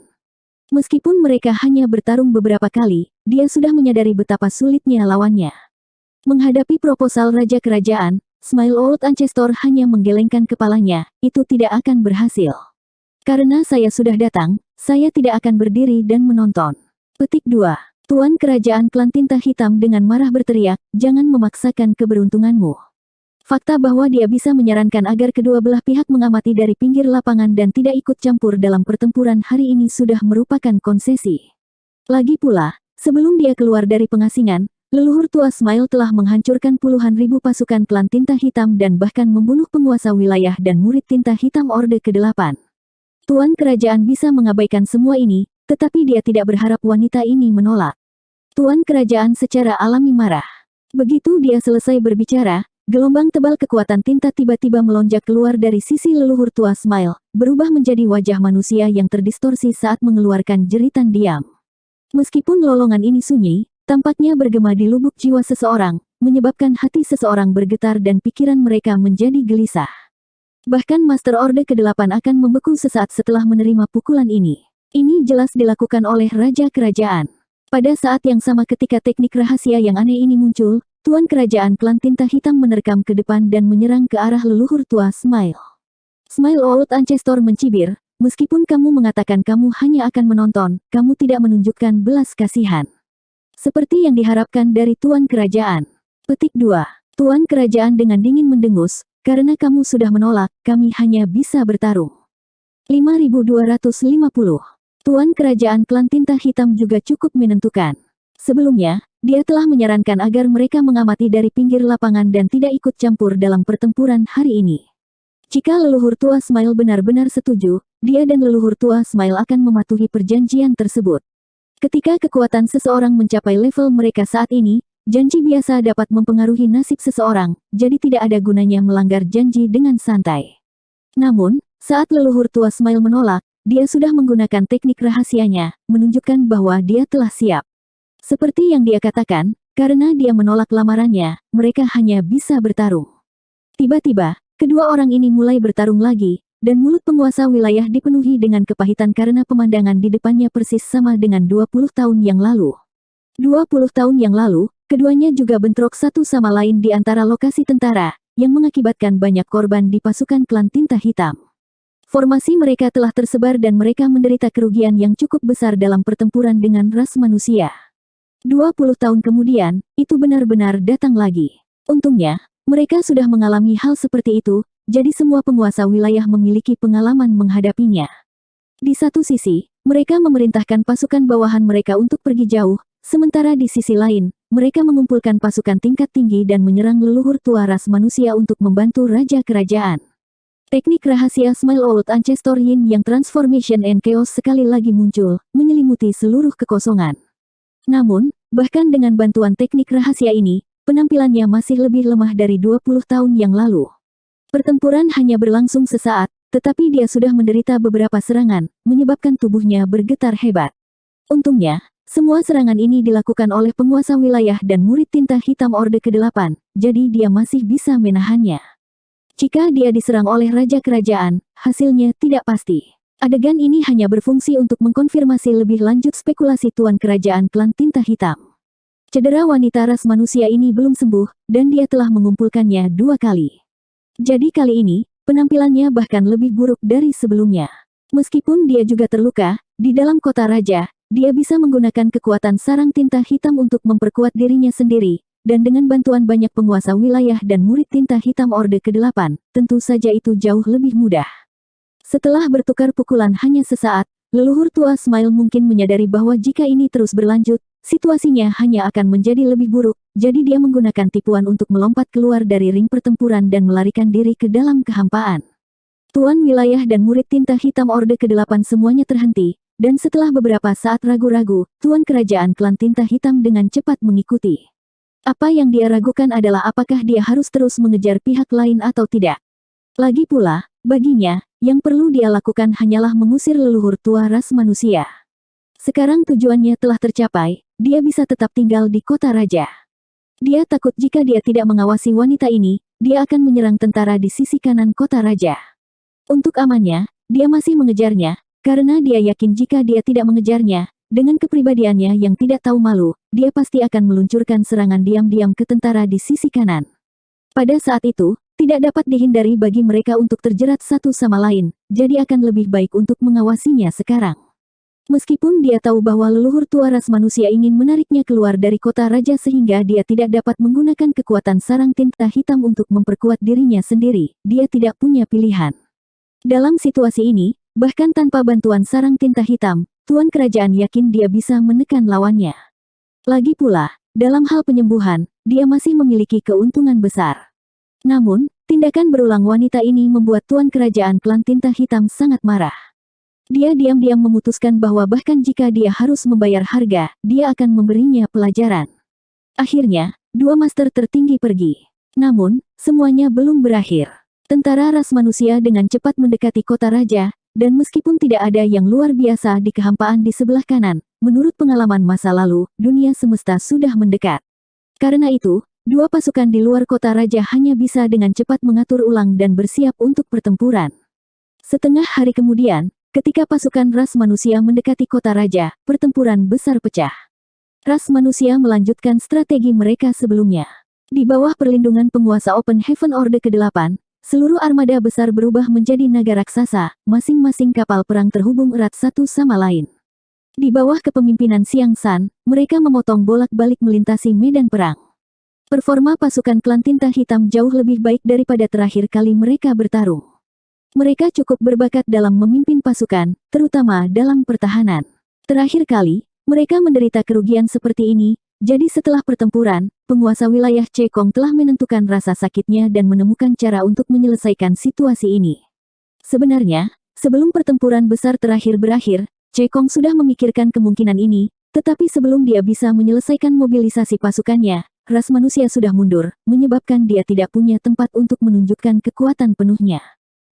Speaker 1: Meskipun mereka hanya bertarung beberapa kali, dia sudah menyadari betapa sulitnya lawannya. Menghadapi proposal Raja Kerajaan, Smile Old Ancestor hanya menggelengkan kepalanya, itu tidak akan berhasil. Karena saya sudah datang, saya tidak akan berdiri dan menonton. Petik 2. Tuan Kerajaan Klan Tinta Hitam dengan marah berteriak, jangan memaksakan keberuntunganmu. Fakta bahwa dia bisa menyarankan agar kedua belah pihak mengamati dari pinggir lapangan dan tidak ikut campur dalam pertempuran hari ini sudah merupakan konsesi. Lagi pula, sebelum dia keluar dari pengasingan, leluhur tua Smile telah menghancurkan puluhan ribu pasukan klan tinta hitam dan bahkan membunuh penguasa wilayah dan murid tinta hitam Orde ke-8. Tuan Kerajaan bisa mengabaikan semua ini, tetapi dia tidak berharap wanita ini menolak. Tuan Kerajaan secara alami marah. Begitu dia selesai berbicara, gelombang tebal kekuatan tinta tiba-tiba melonjak keluar dari sisi leluhur tua Smile, berubah menjadi wajah manusia yang terdistorsi saat mengeluarkan jeritan diam. Meskipun lolongan ini sunyi, tampaknya bergema di lubuk jiwa seseorang, menyebabkan hati seseorang bergetar dan pikiran mereka menjadi gelisah. Bahkan Master Orde ke-8 akan membeku sesaat setelah menerima pukulan ini. Ini jelas dilakukan oleh Raja Kerajaan. Pada saat yang sama ketika teknik rahasia yang aneh ini muncul, Tuan Kerajaan Klan Tinta Hitam menerkam ke depan dan menyerang ke arah leluhur tua Smile. Smile Old Ancestor mencibir, meskipun kamu mengatakan kamu hanya akan menonton, kamu tidak menunjukkan belas kasihan. Seperti yang diharapkan dari Tuan Kerajaan. Petik 2. Tuan Kerajaan dengan dingin mendengus, karena kamu sudah menolak, kami hanya bisa bertarung. 5250. Tuan Kerajaan Klan Tinta Hitam juga cukup menentukan. Sebelumnya, dia telah menyarankan agar mereka mengamati dari pinggir lapangan dan tidak ikut campur dalam pertempuran hari ini. Jika leluhur tua Smile benar-benar setuju, dia dan leluhur tua Smile akan mematuhi perjanjian tersebut. Ketika kekuatan seseorang mencapai level mereka saat ini, janji biasa dapat mempengaruhi nasib seseorang, jadi tidak ada gunanya melanggar janji dengan santai. Namun, saat leluhur tua Smile menolak, dia sudah menggunakan teknik rahasianya, menunjukkan bahwa dia telah siap. Seperti yang dia katakan, karena dia menolak lamarannya, mereka hanya bisa bertarung. Tiba-tiba, kedua orang ini mulai bertarung lagi, dan mulut penguasa wilayah dipenuhi dengan kepahitan karena pemandangan di depannya persis sama dengan 20 tahun yang lalu. 20 tahun yang lalu, keduanya juga bentrok satu sama lain di antara lokasi tentara, yang mengakibatkan banyak korban di pasukan Klan Tinta Hitam. Formasi mereka telah tersebar dan mereka menderita kerugian yang cukup besar dalam pertempuran dengan ras manusia. 20 tahun kemudian, itu benar-benar datang lagi. Untungnya, mereka sudah mengalami hal seperti itu, jadi semua penguasa wilayah memiliki pengalaman menghadapinya. Di satu sisi, mereka memerintahkan pasukan bawahan mereka untuk pergi jauh, sementara di sisi lain, mereka mengumpulkan pasukan tingkat tinggi dan menyerang leluhur tua ras manusia untuk membantu Raja Kerajaan. Teknik rahasia Smile Old Ancestor Yin yang Transformation and Chaos sekali lagi muncul, menyelimuti seluruh kekosongan. Namun, bahkan dengan bantuan teknik rahasia ini, penampilannya masih lebih lemah dari 20 tahun yang lalu. Pertempuran hanya berlangsung sesaat, tetapi dia sudah menderita beberapa serangan, menyebabkan tubuhnya bergetar hebat. Untungnya, semua serangan ini dilakukan oleh penguasa wilayah dan murid tinta hitam Orde ke-8, jadi dia masih bisa menahannya. Jika dia diserang oleh Raja Kerajaan, hasilnya tidak pasti. Adegan ini hanya berfungsi untuk mengkonfirmasi lebih lanjut spekulasi Tuan Kerajaan Klan Tinta Hitam. Cedera wanita ras manusia ini belum sembuh, dan dia telah mengumpulkannya 2 kali. Jadi kali ini, penampilannya bahkan lebih buruk dari sebelumnya. Meskipun dia juga terluka, di dalam kota raja, dia bisa menggunakan kekuatan sarang tinta hitam untuk memperkuat dirinya sendiri. Dan dengan bantuan banyak penguasa wilayah dan murid tinta hitam Orde ke-8, tentu saja itu jauh lebih mudah. Setelah bertukar pukulan hanya sesaat, leluhur tua Smile mungkin menyadari bahwa jika ini terus berlanjut, situasinya hanya akan menjadi lebih buruk, jadi dia menggunakan tipuan untuk melompat keluar dari ring pertempuran dan melarikan diri ke dalam kehampaan. Tuan wilayah dan murid tinta hitam Orde ke-8 semuanya terhenti, dan setelah beberapa saat ragu-ragu, Tuan Kerajaan Klan Tinta Hitam dengan cepat mengikuti. Apa yang dia ragukan adalah apakah dia harus terus mengejar pihak lain atau tidak. Lagi pula, baginya, yang perlu dia lakukan hanyalah mengusir leluhur tua ras manusia. Sekarang tujuannya telah tercapai, dia bisa tetap tinggal di kota raja. Dia takut jika dia tidak mengawasi wanita ini, dia akan menyerang tentara di sisi kanan kota raja. Untuk amannya, dia masih mengejarnya, karena dia yakin jika dia tidak mengejarnya, dengan kepribadiannya yang tidak tahu malu, dia pasti akan meluncurkan serangan diam-diam ke tentara di sisi kanan. Pada saat itu, tidak dapat dihindari bagi mereka untuk terjerat satu sama lain, jadi akan lebih baik untuk mengawasinya sekarang. Meskipun dia tahu bahwa leluhur tua ras manusia ingin menariknya keluar dari kota raja sehingga dia tidak dapat menggunakan kekuatan sarang tinta hitam untuk memperkuat dirinya sendiri, dia tidak punya pilihan. Dalam situasi ini, bahkan tanpa bantuan sarang tinta hitam, Tuan Kerajaan yakin dia bisa menekan lawannya. Lagi pula, dalam hal penyembuhan, dia masih memiliki keuntungan besar. Namun, tindakan berulang wanita ini membuat Tuan Kerajaan Klan Tinta Hitam sangat marah. Dia diam-diam memutuskan bahwa bahkan jika dia harus membayar harga, dia akan memberinya pelajaran. Akhirnya, 2 master tertinggi pergi. Namun, semuanya belum berakhir. Tentara ras manusia dengan cepat mendekati kota raja, dan meskipun tidak ada yang luar biasa di kehampaan di sebelah kanan, menurut pengalaman masa lalu, dunia semesta sudah mendekat. Karena itu, Dua pasukan di luar kota raja hanya bisa dengan cepat mengatur ulang dan bersiap untuk pertempuran. Setengah hari kemudian, ketika pasukan ras manusia mendekati kota raja, pertempuran besar pecah. Ras manusia melanjutkan strategi mereka sebelumnya. Di bawah perlindungan penguasa Open Heaven Orde ke-8, seluruh armada besar berubah menjadi naga raksasa, masing-masing kapal perang terhubung erat satu sama lain. Di bawah kepemimpinan Xiang San, mereka memotong bolak-balik melintasi medan perang. Performa pasukan klan tinta hitam jauh lebih baik daripada terakhir kali mereka bertarung. Mereka cukup berbakat dalam memimpin pasukan, terutama dalam pertahanan. Terakhir kali, mereka menderita kerugian seperti ini, jadi setelah pertempuran, penguasa wilayah Cekong telah menentukan rasa sakitnya dan menemukan cara untuk menyelesaikan situasi ini. Sebenarnya, sebelum pertempuran besar terakhir berakhir, Cekong sudah memikirkan kemungkinan ini, tetapi sebelum dia bisa menyelesaikan mobilisasi pasukannya, ras manusia sudah mundur, menyebabkan dia tidak punya tempat untuk menunjukkan kekuatan penuhnya.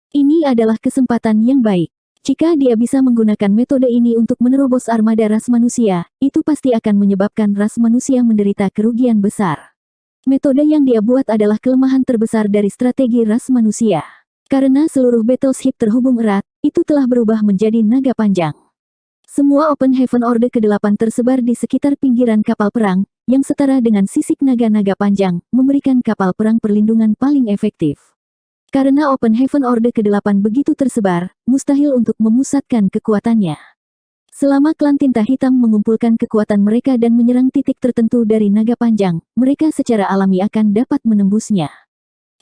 Speaker 1: Ini adalah kesempatan yang baik. Jika dia bisa menggunakan metode ini untuk menerobos armada ras manusia, itu pasti akan menyebabkan ras manusia menderita kerugian besar. Metode yang dia buat adalah kelemahan terbesar dari strategi ras manusia. Karena seluruh battleship terhubung erat, itu telah berubah menjadi naga panjang. Semua Open Heaven Orde ke-8 tersebar di sekitar pinggiran kapal perang, yang setara dengan sisik naga-naga panjang, memberikan kapal perang perlindungan paling efektif. Karena Open Heaven Orde ke-8 begitu tersebar, mustahil untuk memusatkan kekuatannya. Selama klan tinta hitam mengumpulkan kekuatan mereka dan menyerang titik tertentu dari naga panjang, mereka secara alami akan dapat menembusnya.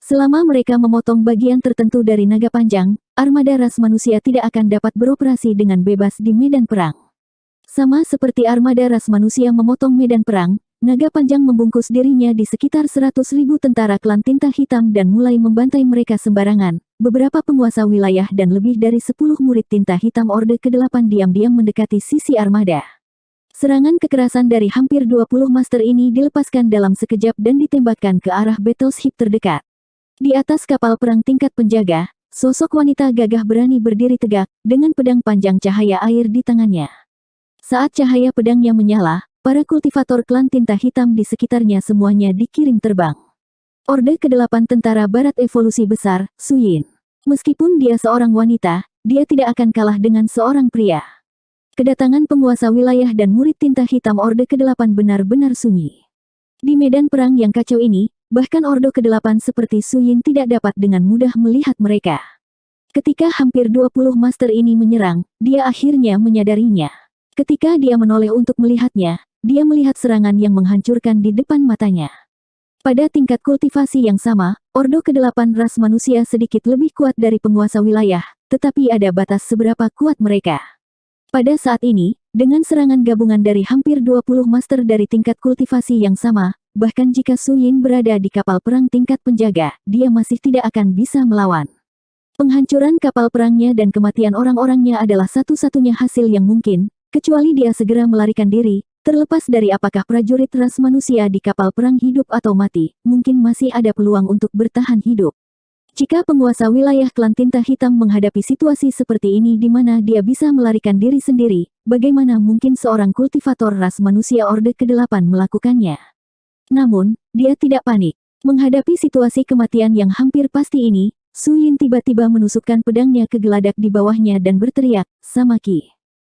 Speaker 1: Selama mereka memotong bagian tertentu dari naga panjang, armada ras manusia tidak akan dapat beroperasi dengan bebas di medan perang. Sama seperti armada ras manusia memotong medan perang, naga panjang membungkus dirinya di sekitar 100.000 tentara klan tinta hitam dan mulai membantai mereka sembarangan. Beberapa penguasa wilayah dan lebih dari 10 murid tinta hitam Orde ke-8 diam-diam mendekati sisi armada. Serangan kekerasan dari hampir 20 master ini dilepaskan dalam sekejap dan ditembakkan ke arah battleship terdekat. Di atas kapal perang tingkat penjaga, sosok wanita gagah berani berdiri tegak, dengan pedang panjang cahaya air di tangannya. Saat cahaya pedangnya menyala, para kultivator klan tinta hitam di sekitarnya semuanya dikirim terbang. Orde ke-8 tentara barat evolusi besar, Su Yin. Meskipun dia seorang wanita, dia tidak akan kalah dengan seorang pria. Kedatangan penguasa wilayah dan murid tinta hitam Orde ke-8 benar-benar sunyi. Di medan perang yang kacau ini, bahkan Orde ke-8 seperti Su Yin tidak dapat dengan mudah melihat mereka. Ketika hampir 20 master ini menyerang, dia akhirnya menyadarinya. Ketika dia menoleh untuk melihatnya, dia melihat serangan yang menghancurkan di depan matanya. Pada tingkat kultivasi yang sama, Orde ke-8 ras manusia sedikit lebih kuat dari penguasa wilayah, tetapi ada batas seberapa kuat mereka. Pada saat ini, dengan serangan gabungan dari hampir 20 master dari tingkat kultivasi yang sama, bahkan jika Su Yin berada di kapal perang tingkat penjaga, dia masih tidak akan bisa melawan. Penghancuran kapal perangnya dan kematian orang-orangnya adalah satu-satunya hasil yang mungkin, kecuali dia segera melarikan diri, terlepas dari apakah prajurit ras manusia di kapal perang hidup atau mati, mungkin masih ada peluang untuk bertahan hidup. Jika penguasa wilayah klan tinta hitam menghadapi situasi seperti ini di mana dia bisa melarikan diri sendiri, bagaimana mungkin seorang kultivator ras manusia Orde ke-8 melakukannya? Namun, dia tidak panik. Menghadapi situasi kematian yang hampir pasti ini, Su Yin tiba-tiba menusukkan pedangnya ke geladak di bawahnya dan berteriak, "Samaki."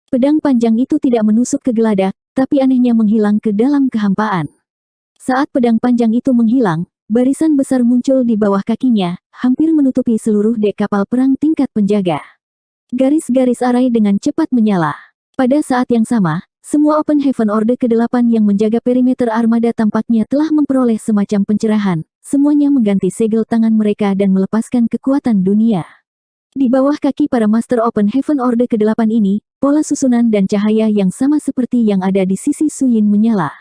Speaker 1: Pedang panjang itu tidak menusuk ke geladak, tapi anehnya menghilang ke dalam kehampaan. Saat pedang panjang itu menghilang, barisan besar muncul di bawah kakinya, hampir menutupi seluruh dek kapal perang tingkat penjaga. Garis-garis arai dengan cepat menyala. Pada saat yang sama, semua Open Heaven Orde ke-8 yang menjaga perimeter armada tampaknya telah memperoleh semacam pencerahan. Semuanya mengganti segel tangan mereka dan melepaskan kekuatan dunia. Di bawah kaki para Master Open Heaven Orde ke-8 ini, pola susunan dan cahaya yang sama seperti yang ada di sisi Su Yin menyala.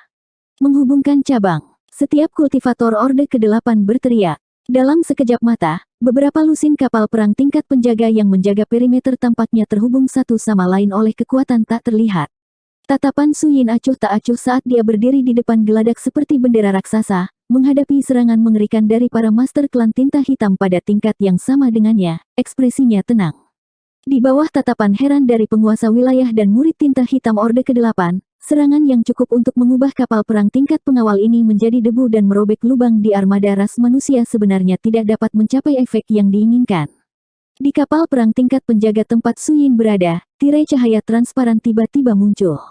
Speaker 1: Menghubungkan cabang, setiap kultivator Orde ke-8 berteriak. Dalam sekejap mata, beberapa lusin kapal perang tingkat penjaga yang menjaga perimeter tampaknya terhubung satu sama lain oleh kekuatan tak terlihat. Tatapan Su Yin acuh tak acuh saat dia berdiri di depan geladak seperti bendera raksasa, menghadapi serangan mengerikan dari para master klan tinta hitam pada tingkat yang sama dengannya, ekspresinya tenang. Di bawah tatapan heran dari penguasa wilayah dan murid tinta hitam Orde ke-8, serangan yang cukup untuk mengubah kapal perang tingkat pengawal ini menjadi debu dan merobek lubang di armada ras manusia sebenarnya tidak dapat mencapai efek yang diinginkan. Di kapal perang tingkat penjaga tempat Su Yin berada, tirai cahaya transparan tiba-tiba muncul.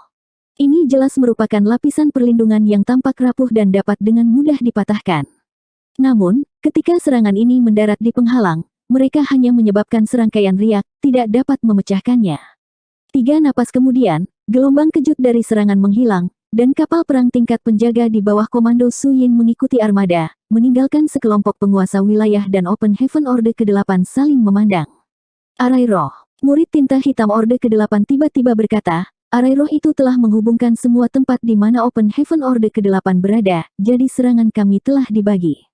Speaker 1: Ini jelas merupakan lapisan perlindungan yang tampak rapuh dan dapat dengan mudah dipatahkan. Namun, ketika serangan ini mendarat di penghalang, mereka hanya menyebabkan serangkaian riak, tidak dapat memecahkannya. 3 napas kemudian, gelombang kejut dari serangan menghilang, dan kapal perang tingkat penjaga di bawah komando Su Yin mengikuti armada, meninggalkan sekelompok penguasa wilayah dan Open Heaven Orde ke-8 saling memandang. Arai Roh, murid tinta hitam Orde ke-8 tiba-tiba berkata, Arai Roh itu telah menghubungkan semua tempat di mana Open Heaven Orde ke-8 berada, jadi serangan kami telah dibagi.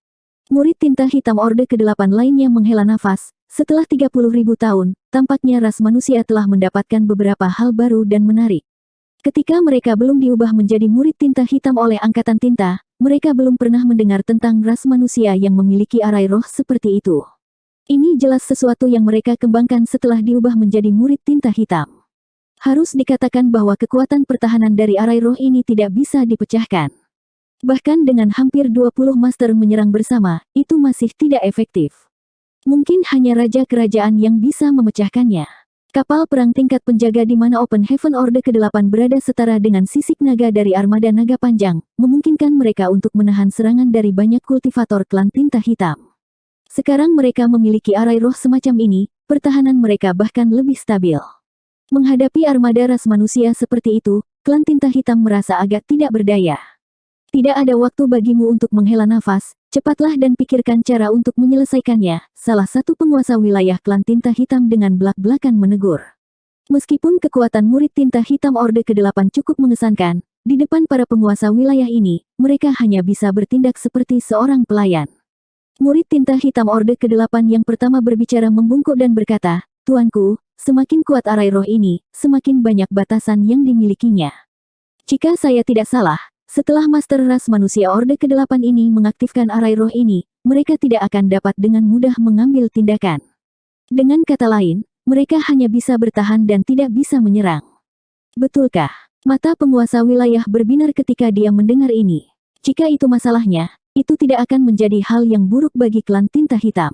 Speaker 1: Murid tinta hitam Orde ke-8 lainnya menghela nafas, setelah 30.000 tahun, tampaknya ras manusia telah mendapatkan beberapa hal baru dan menarik. Ketika mereka belum diubah menjadi murid tinta hitam oleh Angkatan Tinta, mereka belum pernah mendengar tentang ras manusia yang memiliki arai roh seperti itu. Ini jelas sesuatu yang mereka kembangkan setelah diubah menjadi murid tinta hitam. Harus dikatakan bahwa kekuatan pertahanan dari arai roh ini tidak bisa dipecahkan. Bahkan dengan hampir 20 master menyerang bersama, itu masih tidak efektif. Mungkin hanya Raja Kerajaan yang bisa memecahkannya. Kapal perang tingkat penjaga di mana Open Heaven Orde ke-8 berada setara dengan sisik naga dari armada naga panjang, memungkinkan mereka untuk menahan serangan dari banyak kultivator klan tinta hitam. Sekarang mereka memiliki arai roh semacam ini, pertahanan mereka bahkan lebih stabil. Menghadapi armada ras manusia seperti itu, klan tinta hitam merasa agak tidak berdaya. Tidak ada waktu bagimu untuk menghela nafas, cepatlah dan pikirkan cara untuk menyelesaikannya, salah satu penguasa wilayah klan tinta hitam dengan belak-belakan menegur. Meskipun kekuatan murid tinta hitam Orde ke-8 cukup mengesankan, di depan para penguasa wilayah ini, mereka hanya bisa bertindak seperti seorang pelayan. Murid tinta hitam Orde ke-8 yang pertama berbicara membungkuk dan berkata, Tuanku, semakin kuat arai roh ini, semakin banyak batasan yang dimilikinya. Jika saya tidak salah, setelah Master Ras Manusia Orde ke-8 ini mengaktifkan arai roh ini, mereka tidak akan dapat dengan mudah mengambil tindakan. Dengan kata lain, mereka hanya bisa bertahan dan tidak bisa menyerang. Betulkah? Mata penguasa wilayah berbinar ketika dia mendengar ini. Jika itu masalahnya, itu tidak akan menjadi hal yang buruk bagi klan tinta hitam.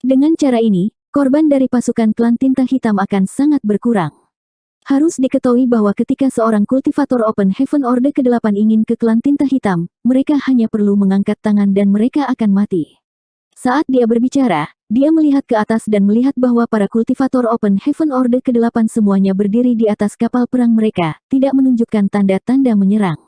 Speaker 1: Dengan cara ini, korban dari pasukan klan tinta hitam akan sangat berkurang. Harus diketahui bahwa ketika seorang kultivator Open Heaven Orde ke-8 ingin ke klan tinta hitam, mereka hanya perlu mengangkat tangan dan mereka akan mati. Saat dia berbicara, dia melihat ke atas dan melihat bahwa para kultivator Open Heaven Orde ke-8 semuanya berdiri di atas kapal perang mereka, tidak menunjukkan tanda-tanda menyerang.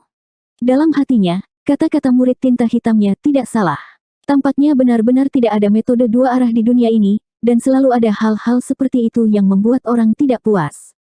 Speaker 1: Dalam hatinya, kata-kata murid tinta hitamnya tidak salah. Tampaknya benar-benar tidak ada metode dua arah di dunia ini, dan selalu ada hal-hal seperti itu yang membuat orang tidak puas.